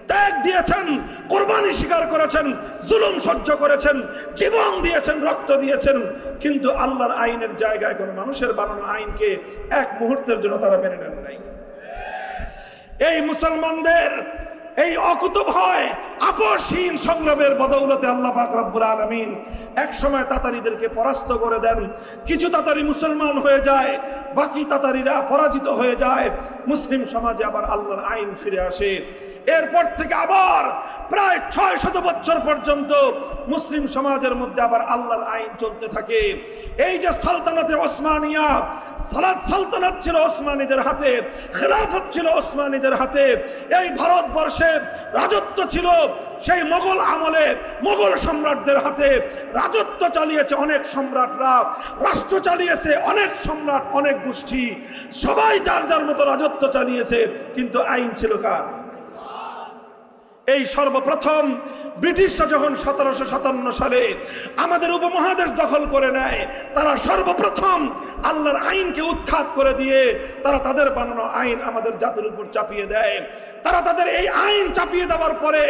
Speaker 1: ত্যাগ দিয়েছেন, কোরবানি স্বীকার করেছেন, জুলুম সহ্য করেছেন, জীবন দিয়েছেন, রক্ত দিয়েছেন। কিন্তু আল্লাহর আইনের জায়গায় কোনো মানুষের বানানো আইনকে এক মুহূর্তের জন্য তারা মেনে নেন নাই। এই মুসলমানদের এই অকুতোভয় আপসহীন সংগ্রামের বদৌলতে আল্লাহ পাক রব্বুল আলামিন এক সময় তাতারিদেরকে পরাস্ত করে দেন। কিছু তাতারি মুসলমান হয়ে যায়, বাকি তাতারিরা পরাজিত হয়ে যায়। মুসলিম সমাজে আবার আল্লাহর আইন ফিরে আসে। এরপর থেকে আবার প্রায় 600 বছর পর্যন্ত মুসলিম সমাজের মধ্যে আবার আল্লাহর আইন চলতে থাকে। এই যে সালতানাতে ওসমানিয়া, সালতানাত ছিল ওসমানীদের হাতে, খেলাফত ছিল ওসমানীদের হাতে, এই ভারতবর্ষে রাজত্ব ছিল সেই মোগল আমলে মোগল সম্রাটদের হাতে রাজত্ব চালিয়েছে অনেক সম্রাটরা, রাষ্ট্র চালিয়েছে অনেক সম্রাট, অনেক গোষ্ঠী, সবাই যার যার মতো রাজত্ব চালিয়েছে, কিন্তু আইন ছিল কার? এই সর্বপ্রথম ব্রিটিশরা যখন 1757 সালে আমাদের উপমহাদেশ দখল করে নেয়, তারা সর্বপ্রথম আল্লাহর আইনকে উৎখাত করে দিয়ে তারা তাদের বানানো আইন আমাদের জাতির উপর চাপিয়ে দেয়। তারা তাদের এই আইন চাপিয়ে দেওয়ার পরে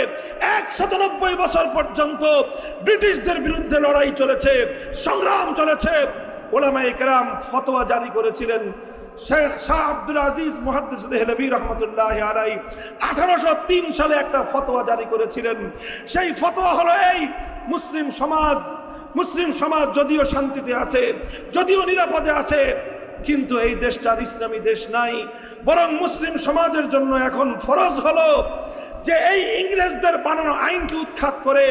Speaker 1: 190 বছর পর্যন্ত ব্রিটিশদের বিরুদ্ধে লড়াই চলেছে, সংগ্রাম চলেছে। উলামায়ে কেরাম ফতোয়া জারি করেছিলেন। শেখ শাহ আব্দুল আজিজ মুহাদ্দিস দেহলভী রহমতুল্লাহ আলাইহি 1803 সালে একটা ফতোয়া জারি করেছিলেন। সেই ফতোয়া হলো এই, মুসলিম সমাজ যদিও শান্তিতে আছে, যদিও নিরাপদে আছে, কিন্তু এই দেশটার ইসলামী দেশ নাই। বরং মুসলিম সমাজের জন্য এখন ফরজ হলো যে এই ইংরেজদের বানানো আইনকে উৎখাত করে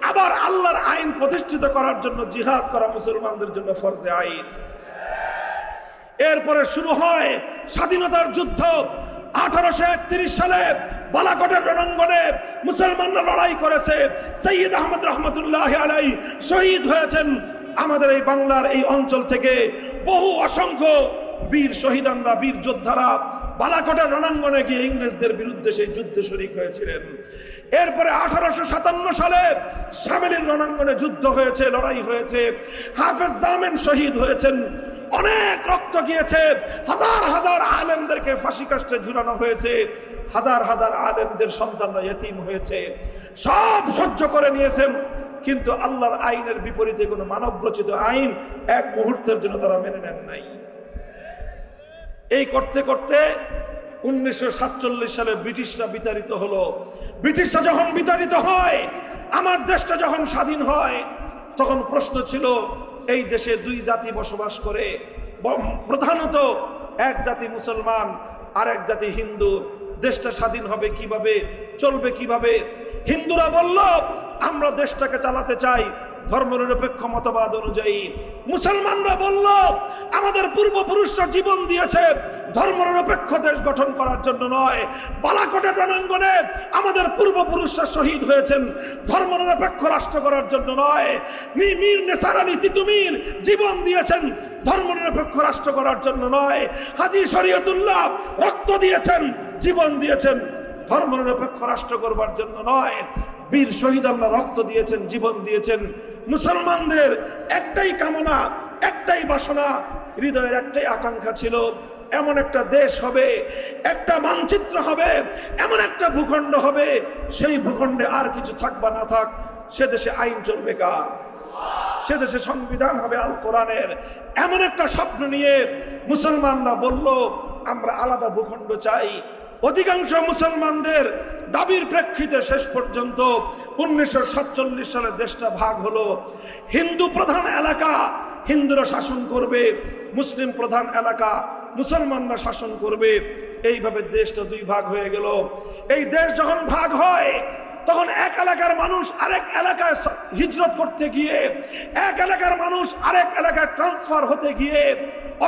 Speaker 1: আবার আল্লাহর আইন প্রতিষ্ঠিত করার জন্য জিহাদ করা মুসলমানদের জন্য ফরজে আইন। এরপরে শুরু হয় স্বাধীনতার যুদ্ধ। 1831 সালে বালাকোটের রণাঙ্গনে মুসলমানরা লড়াই করেছে। সৈয়দ আহমদ রহমতুল্লাহ আলাইহি শহীদ হয়েছেন। আমাদের এই বাংলার এই অঞ্চল থেকে বহু অসংখ্য বীর শহীদানরা, বীর যোদ্ধারা বালাকোটের রণাঙ্গনে গিয়ে ইংরেজদের বিরুদ্ধে সেই যুদ্ধে শরীক হয়েছিলেন। এরপরে 1857 সালে শামেলির রণাঙ্গনে যুদ্ধ হয়েছে, লড়াই হয়েছে। হাফেজ জামেন শহীদ হয়েছেন। অনেক রক্ত গিয়েছে, হাজার হাজার আলেমদেরকে ফাঁসি কাস্টে ঝুলানো হয়েছে, হাজার হাজার আলেমদের সন্তানরা ইতিম হয়েছে। সব সহ্য করে নিয়েছেন, কিন্তু আল্লাহর আইনের বিপরীতে কোনো মানবরচিত আইন এক মুহূর্তের জন্য তারা মেনে নেন নাই। এই করতে করতে 1947 সালে ব্রিটিশরা বিতাড়িত হলো। ব্রিটিশরা যখন বিতাড়িত হয়, আমার দেশটা যখন স্বাধীন হয়, তখন প্রশ্ন ছিল এই দেশে দুই জাতি বসবাস করে, প্রধানত এক জাতি মুসলমান আর এক জাতি হিন্দু। দেশটা স্বাধীন হবে কিভাবে, চলবে কিভাবে? হিন্দুরা বলল আমরা দেশটাকে চালাতে চাই ধর্মনিরপেক্ষ মতবাদ অনুযায়ী। মুসলমানরা বলল আমাদের পূর্বপুরুষরা জীবন দিয়েছে ধর্মনিরপেক্ষ দেশ গঠন করার জন্য নয়। বালাকোটের রণাঙ্গনে আমাদের পূর্বপুরুষরা শহীদ হয়েছেন ধর্মনিরপেক্ষ রাষ্ট্র করার জন্য নয়। মীর নেসার আলী তিতুমির জীবন দিয়েছেন ধর্মনিরপেক্ষ রাষ্ট্র করার জন্য নয়। হাজী শরীয়তুল্লাহ রক্ত দিয়েছেন, জীবন দিয়েছেন ধর্মনিরপেক্ষ রাষ্ট্র করবার জন্য নয়। বীর শহীদানরা রক্ত দিয়েছেন, জীবন দিয়েছেন। মুসলমানদের একটাই কামনা, একটাই বাসনা, হৃদয়ের একটাই আকাঙ্ক্ষা ছিল, এমন একটা দেশ হবে, একটা মানচিত্র হবে, এমন একটা ভূখণ্ড হবে, সেই ভূখণ্ডে আর কিছু থাক বা না থাক, সে দেশে আইন চলবে কার? সে দেশে সংবিধান হবে আল কোরআনের। এমন একটা স্বপ্ন নিয়ে মুসলমানরা বলল আমরা আলাদা ভূখণ্ড চাই। অধিকাংশ মুসলমানদের দাবির প্রেক্ষিতে শেষ পর্যন্ত 1947 সালে দেশটা ভাগ হলো। হিন্দু প্রধান এলাকা হিন্দুরা শাসন করবে, মুসলিম প্রধান এলাকা মুসলমানরা শাসন করবে। এইভাবে দেশটা দুই ভাগ হয়ে গেল। এই দেশ যখন ভাগ হয়, তখন এক এলাকার মানুষ আরেক এলাকায় হিজরত করতে গিয়ে, এক এলাকার মানুষ আরেক এলাকায় ট্রান্সফার হতে গিয়ে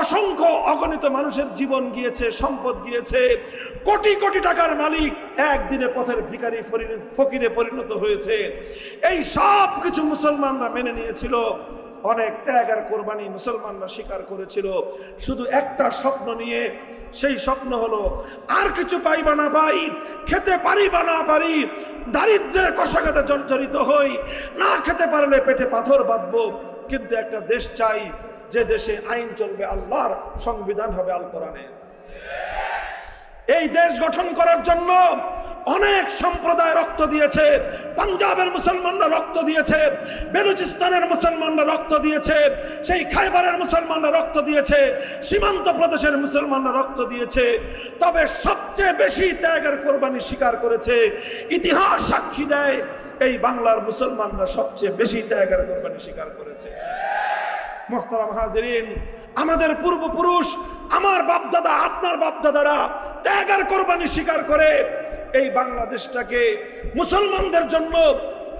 Speaker 1: অসংখ্য অগণিত মানুষের জীবন গিয়েছে, সম্পদ গিয়েছে। কোটি কোটি টাকার মালিক একদিনে পথের ভিখারি ফকিরে পরিণত হয়েছে। এই সব কিছু মুসলমানরা মেনে নিয়েছিল। অনেক ত্যাগ আর কোরবানি মুসলমানরা স্বীকার করেছিল, শুধু একটা স্বপ্ন নিয়ে। সেই স্বপ্ন হলো আর কিছু পাই বা না পাই, খেতে পারি বা না পারি, দারিদ্র্যের কষাঘাতে জর্জরিত হই, না খেতে পারলে পেটে পাথর বাঁধবো, কিন্তু একটা দেশ চাই যে দেশে আইন চলবে আল্লাহর, সংবিধান হবে আল কোরআনের। এই দেশ গঠন করার জন্য অনেক সম্প্রদায় রক্ত দিয়েছে। পাঞ্জাবের মুসলমানরা রক্ত দিয়েছে, বেলুচিস্তানের মুসলমানরা রক্ত দিয়েছে, সেই খাইবারের মুসলমানরা রক্ত দিয়েছে, সীমান্ত প্রদেশের মুসলমানরা রক্ত দিয়েছে। তবে সবচেয়ে বেশি ত্যাগের কোরবানি স্বীকার করেছে, ইতিহাস সাক্ষী দেয় এই বাংলার মুসলমানরা সবচেয়ে বেশি ত্যাগের কোরবানি স্বীকার করেছে। মুহতারাম হাজিরিন, আমাদের পূর্বপুরুষ, আমার বাপদাদা, আপনার বাপদাদারা ত্যাগের কোরবানি স্বীকার করে এই বাংলাদেশটাকে মুসলমানদের জন্য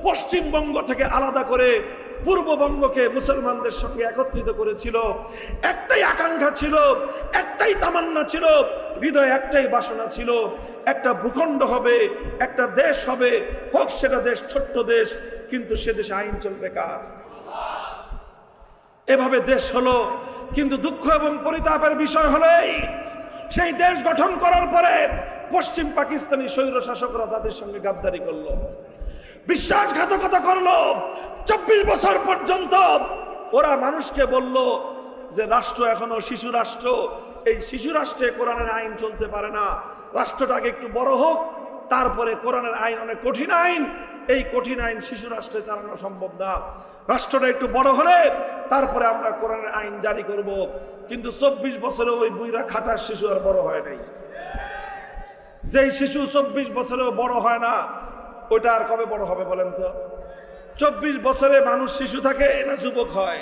Speaker 1: পশ্চিমবঙ্গ থেকে আলাদা করে পূর্ববঙ্গকে মুসলমানদের সঙ্গে একত্রিত করেছিল। একটাই আকাঙ্ক্ষা ছিল, একটাই তামান্না ছিল, হৃদয়ে একটাই বাসনা ছিল, একটা ভূখণ্ড হবে, একটা দেশ হবে, হোক সেটা দেশ ছোট্ট দেশ, কিন্তু সে দেশে আইন চলবে কার? এভাবে দেশ হলো। কিন্তু দুঃখ এবং পরিতাপের বিষয় হলো সেই দেশ গঠন করার পরে পশ্চিম পাকিস্তানি স্বৈর শাসকরা যাদের সঙ্গে গাদ্দারি করলো, বিশ্বাসঘাতকতা করলো, 24 বছর পর্যন্ত ওরা মানুষকে বলল যে রাষ্ট্র এখনো শিশু রাষ্ট্র, এই শিশু রাষ্ট্রে কোরআনের আইন চলতে পারে না, রাষ্ট্রটাকে একটু বড় হোক, তারপরে কোরআনের আইন অনেক কঠিন আইন, এই কঠিন আইন শিশু রাষ্ট্রে চালানো সম্ভব না, রাষ্ট্রটা একটু বড় হলে তারপরে আমরা কোরআনের আইন জারি করব। কিন্তু 24 বছরে ওই বুইরা খাটার শিশু আর বড় হয় নাই। যেই শিশু 24 বছরেও বড় হয় না, ওইটা আর কবে বড় হবে বলেন তো? 24 বছরে মানুষ শিশু থাকে না যুবক হয়?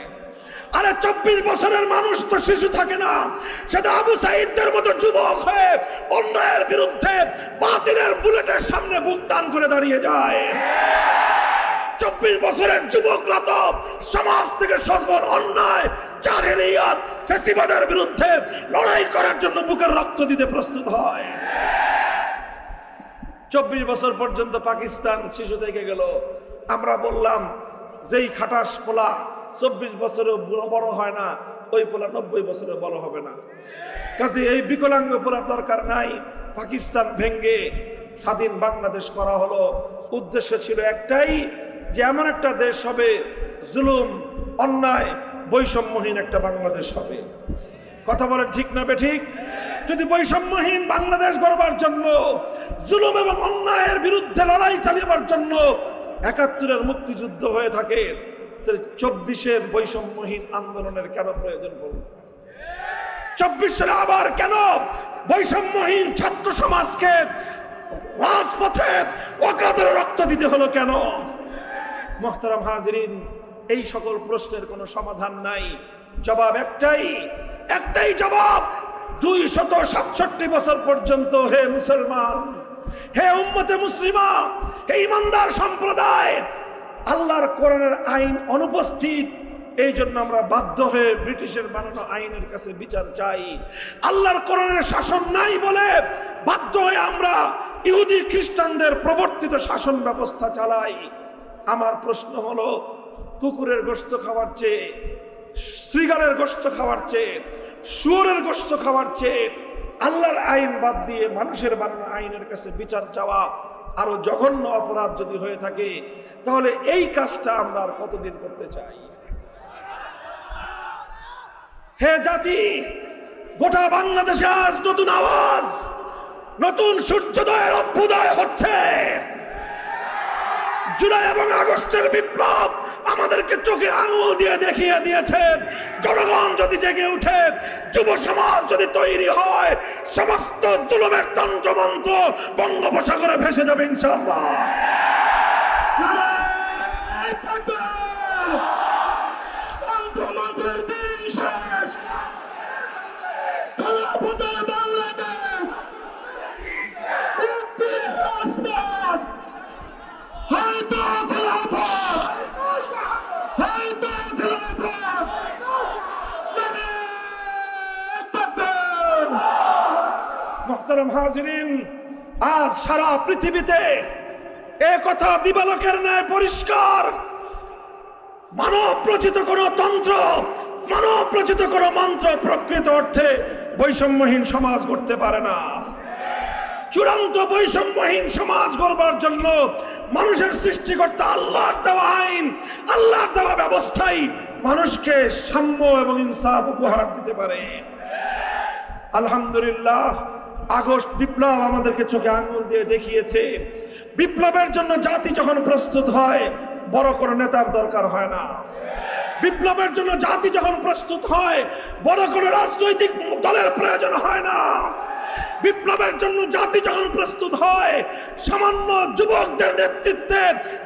Speaker 1: আরে 24 বছরের মানুষ তো শিশু থাকে না, সেটা আবু সাঈদদের মতো যুবক হয়ে অন্যায়ের বিরুদ্ধে বাতিলের বুলেটের সামনে বুক টান করে দাঁড়িয়ে যায়। 24 বছরের যুবকরা তো সমাজ থেকে সকল অন্যায়, জাহেলিয়াত, ফ্যাসিবাদের বিরুদ্ধে লড়াই করার জন্য বুকের রক্ত দিতে প্রস্তুত হয়। 24 বছর পর্যন্ত পাকিস্তান শিশু থেকে গেল। আমরা বললাম যেই খাটাস পোলা 24 বছরে বড় হয় না, ওই পোলা 90 বছরে বড় হবে না। কাজে এই বিকলাঙ্গ পোলার দরকার নাই। পাকিস্তান ভেঙ্গে স্বাধীন বাংলাদেশ করা হলো, উদ্দেশ্য ছিল একটাই, যে এমন একটা দেশ হবে, জুলুম, অন্যায়, বৈষম্যহীন একটা বাংলাদেশ হবে। কথা বলেন ঠিক না বেঠিক? যদি বৈষম্যহীন বাংলাদেশ গড়বার জন্য, জুলুম এবং অন্যায়ের বিরুদ্ধে লড়াই চালিয়ে জন্য ৭১-এর মুক্তিযুদ্ধ হয়ে থাকে, 24-এর বৈষম্যহীন আন্দোলনের কেন প্রয়োজন পড়ল? 24 সালে আবার কেন বৈষম্যহীন ছাত্র সমাজকে রাজপথে অকাতরে রক্ত দিতে হলো কেন? মুহতারাম হাজিরিন, এই সকল প্রশ্নের কোনো সমাধান নাই, জবাব একটাই জবাব। 267 বছর পর্যন্ত হে মুসলমান, হে উম্মতে মুসলিমা, হে ইমানদার সম্প্রদায়, আল্লাহর কোরআনের আইন অনুপস্থিত। এই জন্য আমরা বাধ্য হয়ে ব্রিটিশের বানানো আইনের কাছে বিচার চাই। আল্লাহর কোরআনের শাসন নাই বলে বাধ্য হয়ে আমরা ইহুদি খ্রিস্টানদের প্রবর্তিত শাসন ব্যবস্থা চালাই। আমার প্রশ্ন হলো, কুকুরের গোশত খাওয়ার চেয়ে, শ্রীগালের গোশত খাওয়ার চেয়ে, শুয়োরের গোশত খাওয়ার চেয়ে আল্লাহর আইন বাদ দিয়ে মানুষের বানানো আইনের কাছে বিচার চাওয়া আরো জঘন্য অপরাধ যদি হয়ে থাকে, তাহলে এই কাজটা আমরা আর কতদিন করতে চাই? হে জাতি, গোটা বাংলাদেশে আজ নতুন আওয়াজ, নতুন সূর্যোদয়ের অভ্যুদয় হচ্ছে। জুলাই এবং আগস্টের বিপ্লব আমাদেরকে চোখে আঙুল দিয়ে দেখিয়ে দিয়েছে, জনগণ যদি জেগে উঠে, যুব সমাজ যদি তৈরি হয়, সমস্ত জুলুমের তন্ত্রমন্ত্র বঙ্গোপসাগরে ভেসে যাবে ইনশাআল্লাহ।
Speaker 2: তন্ত্রমন্ত্রের দিন শেষ, খেলাফতের বাংলাদেশ, মুক্তির রাজপথ, হয়তো খেলাফত, হয়তো খেলাফত,
Speaker 1: মুহতারাম হাজিরিন, আজ সারা পৃথিবীতে এ কথা দিবালোকের ন্যায় পরিষ্কার, মানব রচিত কোন তন্ত্র, মানব রচিত কোন মন্ত্র প্রকৃত অর্থে বৈষম্যহীন সমাজ গড়তে পারে না। চূড়ান্ত বৈষম্যহীন সমাজ গড়বার জন্য মানুষের সৃষ্টিকর্তা আল্লাহর দেওয়া আইন, আল্লাহর দেওয়া ব্যবস্থাই মানুষকে সাম্য এবং ইনসাফ উপহার দিতে পারে। আলহামদুলিল্লাহ, আগস্ট বিপ্লব আমাদেরকে চোখে আঙুল দিয়ে দেখিয়েছে, বিপ্লবের জন্য জাতি যখন প্রস্তুত হয়, বড় কোনো নেতার দরকার হয় না। বিপ্লবের জন্য জাতি যখন প্রস্তুত হয়, বড় কোনো রাজনৈতিক দলের প্রয়োজন হয় না। বিপ্লবের জন্য জাতি যখন প্রস্তুত হয়, সামান্য যুবকদের নেতৃত্বে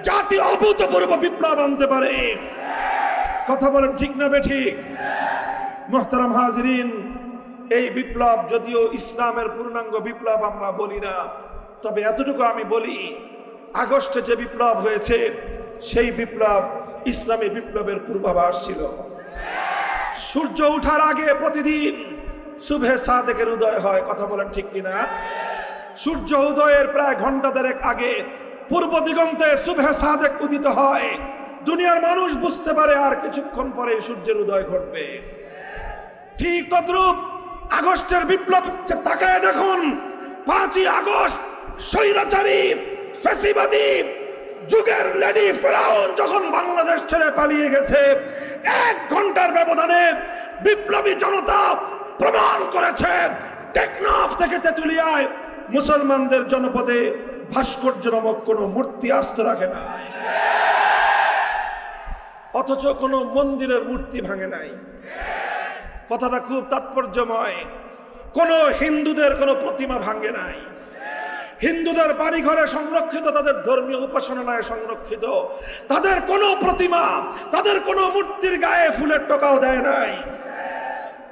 Speaker 1: জাতি অভূতপূর্ব বিপ্লব আনতে পারে। কথা বলেন ঠিক না বেঠিক? মুহতারাম হাজিরিন, এই বিপ্লব যদিও ইসলামের পূর্ণাঙ্গ বিপ্লব আমরা বলি না, তবে এতটুকু আমি বলি, আগস্টে যে বিপ্লব হয়েছে সেই বিপ্লব ইসলামী বিপ্লবের পূর্বাভাস ছিল। সূর্য ওঠার আগে প্রতিদিন সুবহে সাদেকের উদয় হয়। কথা বলেন ঠিক কিনা? সূর্য উদয়ের প্রায় ঘন্টা দেড়েক আগে পূর্ব দিগন্তে সুবহে সাদেক উদিত হয়। দুনিয়ার মানুষ বুঝতে পারে আর কিছুক্ষণ পরে সূর্যের উদয় ঘটবে। ঠিক তদ্রূপ আগস্টের বিপ্লব তাকায় দেখুন, 5ই আগস্ট স্বৈরাচারী ফ্যাসিবাদী যুগের লেডি ফেরাউন যখন বাংলাদেশ ছেড়ে পালিয়ে গেছে, 1 ঘন্টার ব্যবধানে বিপ্লবী জনতা প্রমাণ করেছে টেকনাফ থেকে তেতুলিয়ায় মুসলমানদের জনপদে ভাস্কর্য নামক কোন মূর্তি আস্ত রাখে না, অথচ কোন মন্দিরের মূর্তি ভাঙে নাই। কথাটা খুব তাৎপর্যময়। কোন হিন্দুদের কোন প্রতিমা ভাঙে নাই। হিন্দুদের বাড়ি ঘরে সংরক্ষিত, তাদের ধর্মীয় উপাসনায় সংরক্ষিত, তাদের কোনো প্রতিমা, তাদের কোনো মূর্তির গায়ে ফুলের টোকাও দেয় নাই।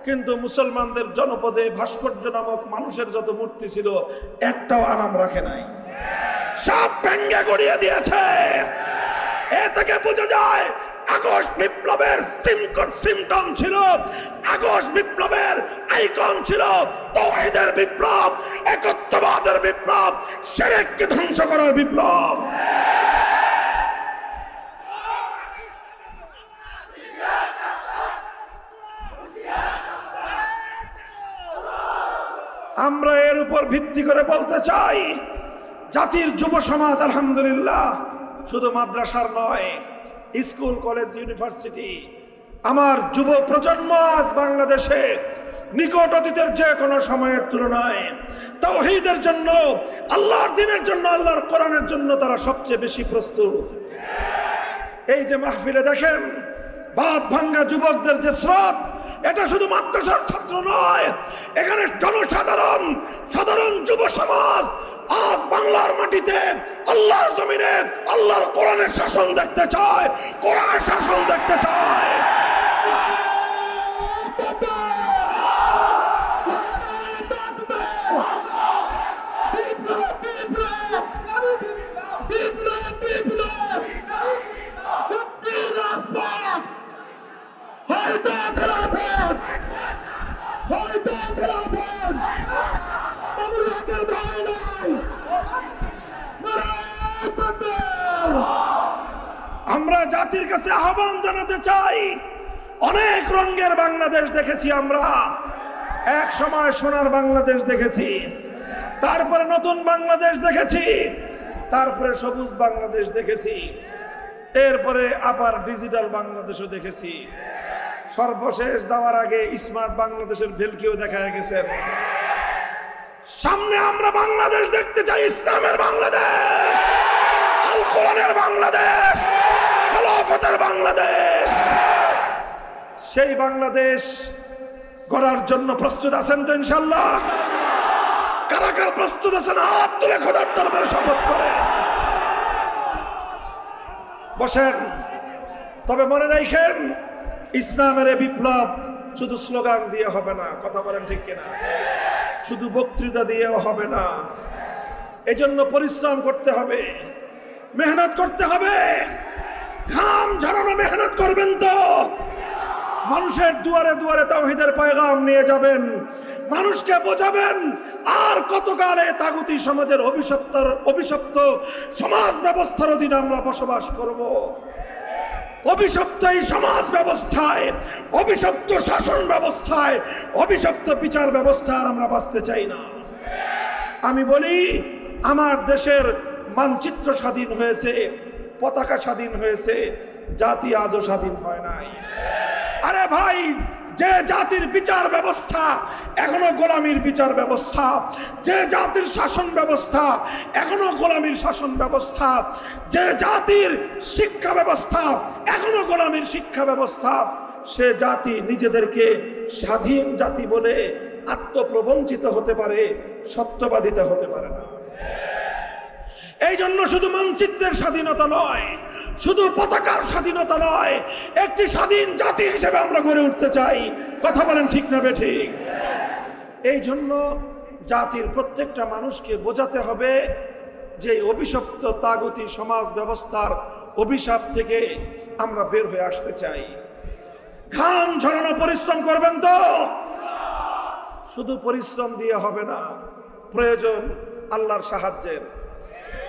Speaker 1: কিন্তু মুসলমানদের জনপদে ভাস্কর্য নামক মানুষের যত মূর্তি ছিল একটাও আনাম রাখে নাই, সব ভেঙ্গে গড়িয়ে দিয়েছে। এ থেকে বোঝা যায় আগস্ট বিপ্লবের সিমটম ছিল, আগস্ট বিপ্লবের আইকন ছিল তাওহীদের বিপ্লব, একত্ববাদের বিপ্লব, শিরককে ধ্বংস করার বিপ্লব। আমরা এর উপর ভিত্তি করে বলতে চাই, জাতির যুব সমাজ আলহামদুলিল্লাহ শুধু মাদ্রাসার নয়, স্কুল কলেজ ইউনিভার্সিটি, আমার যুব প্রজন্ম আজ বাংলাদেশে নিকট অতীতের যে কোনো সময়ের তুলনায় তাওহীদের জন্য, আল্লাহর দ্বীনের জন্য, আল্লাহর কোরআনের জন্য তারা সবচেয়ে বেশি প্রস্তুত। এই যে মাহফিলে দেখেন বাদ ভাঙ্গা যুবকদের যে স্রোত, এটা শুধু মাদ্রাসার ছাত্র নয়, এখানে জনসাধারণ, সাধারণ যুব সমাজ আজ বাংলার মাটিতে আল্লাহর জমিনে আল্লাহর কোরআনের শাসন দেখতে চায়, কোরআনের শাসন দেখতে চায়। আমরা জাতির কাছে আহ্বান জানাতে চাই, অনেক রঙের বাংলাদেশ দেখেছি আমরা, এক সময় সোনার বাংলাদেশ দেখেছি, তারপরে নতুন বাংলাদেশ দেখেছি, তারপরে সবুজ বাংলাদেশ দেখেছি, এরপরে আবার ডিজিটাল বাংলাদেশও দেখেছি, সর্বশেষ যাওয়ার আগে স্মার্ট বাংলাদেশের ভেলকিও দেখা গেছেন। সামনে আমরা বাংলাদেশ দেখতে চাই, ইসলামের বাংলাদেশ, আল কোরআনের বাংলাদেশ, খেলাফতের বাংলাদেশ। সেই বাংলাদেশ গড়ার জন্য প্রস্তুত আছেন তো ইনশাআল্লাহ? কারা কারা প্রস্তুত আছেন হাত তুলে খোদার দরবারে শপথ করে বসেন। তবে মনে রাখেন, ইসলামের এই বিপ্লব শুধু স্লোগান দিয়ে হবে না, কথা বলেন ঠিক কিনা? শুধু বক্তৃতা দিয়েও হবে না, এজন্য পরিশ্রম করতে হবে, মেহনত করতে হবে, ঘাম ঝরানো মেহনত করবেন তো। মানুষের দুয়ারে দুয়ারে তাওহীদের পয়গাম নিয়ে যাবেন, মানুষকে বোঝাবেন আর কতকাল এই তাগুতি সমাজের অভিশপ্ত সমাজ ব্যবস্থার অধীনে আমরা বসবাস করব। অভিশপ্ত এই সমাজ ব্যবস্থায়, অভিশপ্ত শাসন ব্যবস্থায়, অভিশপ্ত বিচার ব্যবস্থায় আমরা বাঁচতে চাই না। আমি বলি, আমার দেশের মানচিত্র স্বাধীন হয়েছে, পতাকা স্বাধীন হয়েছে, জাতি আজও স্বাধীন হয় নাই। আরে ভাই, যে জাতির বিচার ব্যবস্থা এখনো গোলামীর বিচার ব্যবস্থা, যে জাতির শাসন ব্যবস্থা এখনো গোলামীর শাসন ব্যবস্থা, যে জাতির শিক্ষা ব্যবস্থা এখনো গোলামীর শিক্ষা ব্যবস্থা, সে জাতি নিজেদেরকে স্বাধীন জাতি বলে আত্মপ্রবঞ্চিত হতে পারে, সত্যবাদিতা হতে পারে না। এই জন্য শুধু মানচিত্রের স্বাধীনতা নয়, শুধু পতাকার স্বাধীনতা নয়, একটি স্বাধীন জাতি হিসেবে আমরা গড়ে উঠতে চাই। কথা বলেন ঠিক না বেঠিক? এই জন্য জাতির প্রত্যেকটা মানুষকে বোঝাতে হবে যে অভিশপ্ত তাগুতি সমাজ ব্যবস্থার অভিশাপ থেকে আমরা বের হয়ে আসতে চাই। ঘাম ঝরানো পরিশ্রম করবেন তো? শুধু পরিশ্রম দিয়ে হবে না, প্রয়োজন আল্লাহর সাহায্যের।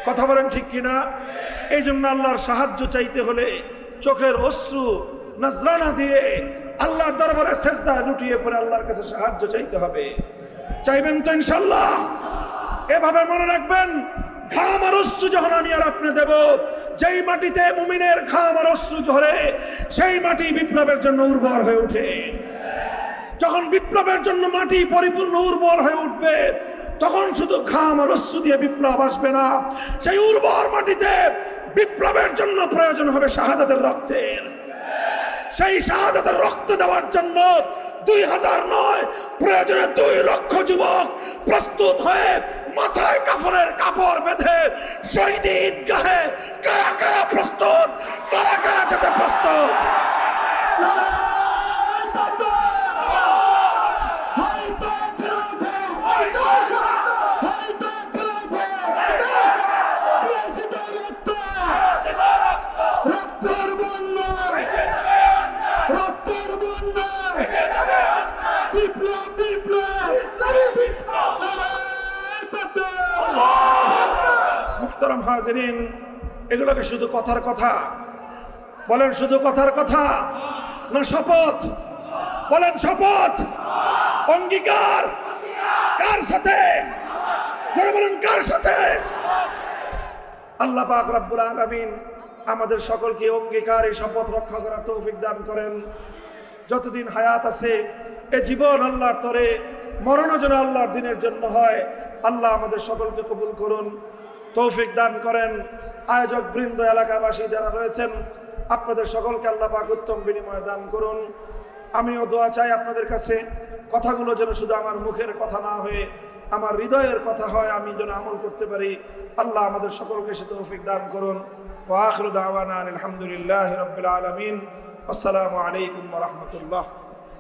Speaker 1: কথা বলেন ঠিক কিনা? এই জন্য আল্লাহর সাহায্য চাইতে হলে চোখের অশ্রু নজরানা দিয়ে আল্লাহর দরবারে সেজদা লুটিয়ে পড়ে আল্লাহর কাছে সাহায্য চাইতে হবে। চাইবেন তো ইনশাআল্লাহ? এভাবে মনে রাখবেন, ঘাম আর অশ্রু যখন আমি আর আপনি দেব, যেই মাটিতে মুমিনের ঘাম আর অশ্রু ঝরে সেই মাটি বিপ্লবের জন্য উর্বর হয়ে ওঠে। যখন বিপ্লবের জন্য মাটি পরিপূর্ণ উর্বর হয়ে উঠবে, তখন শুধু ঘাম আর অশ্রু দিয়ে বিপ্লব আসবে না, সেই উর্বর মাটিতে বিপ্লবের জন্য প্রয়োজন হবে শাহাদাতের রক্তের। সেই শাহাদাতের রক্ত দেওয়ার জন্য 2000 নয়, প্রয়োজনে 2 লক্ষ যুবক প্রস্তুত হয়ে মাথায় কাফনের কাপড় বেঁধে শহীদ ঈদগাহে কারা কারা প্রস্তুত, কারা কারা যেতে প্রস্তুত? মুহতারাম হাজিরিন, এগুলোকে শুধু কথার কথা বলেন? শুধু কথার কথা না শপথ? বলেন শপথ, অঙ্গীকার। কার সাথে? জোরে বলেন, কার সাথে? আল্লাহ পাক রব্বুল আলামিন আমাদের সকলকে অঙ্গীকার, এই শপথ রক্ষা করার তৌফিক দান করেন। যতদিন হায়াত আছে এ জীবন আল্লাহর তরে, মরণও যেন আল্লাহর দিনের জন্য হয়। আল্লাহ আমাদের সকলকে কবুল করুন, তৌফিক দান করেন। আয়োজক বৃন্দ, এলাকাবাসী যারা রয়েছেন, আপনাদের সকলকে আল্লাহ পাক উত্তম বিনিময় দান করুন। আমিও দোয়া চাই আপনাদের কাছে, কথাগুলো যেন শুধু আমার মুখের কথা না হয়ে আমার হৃদয়ের কথা হয়, আমি যেন আমল করতে পারি। আল্লাহ আমাদের সকলকে সে তৌফিক দান করুন। ওয়া আখিরু দাওয়ানা আলহামদুলিল্লাহি রাব্বিল আলামিন। আসসালামু আলাইকুম ওয়া রাহমাতুল্লাহ।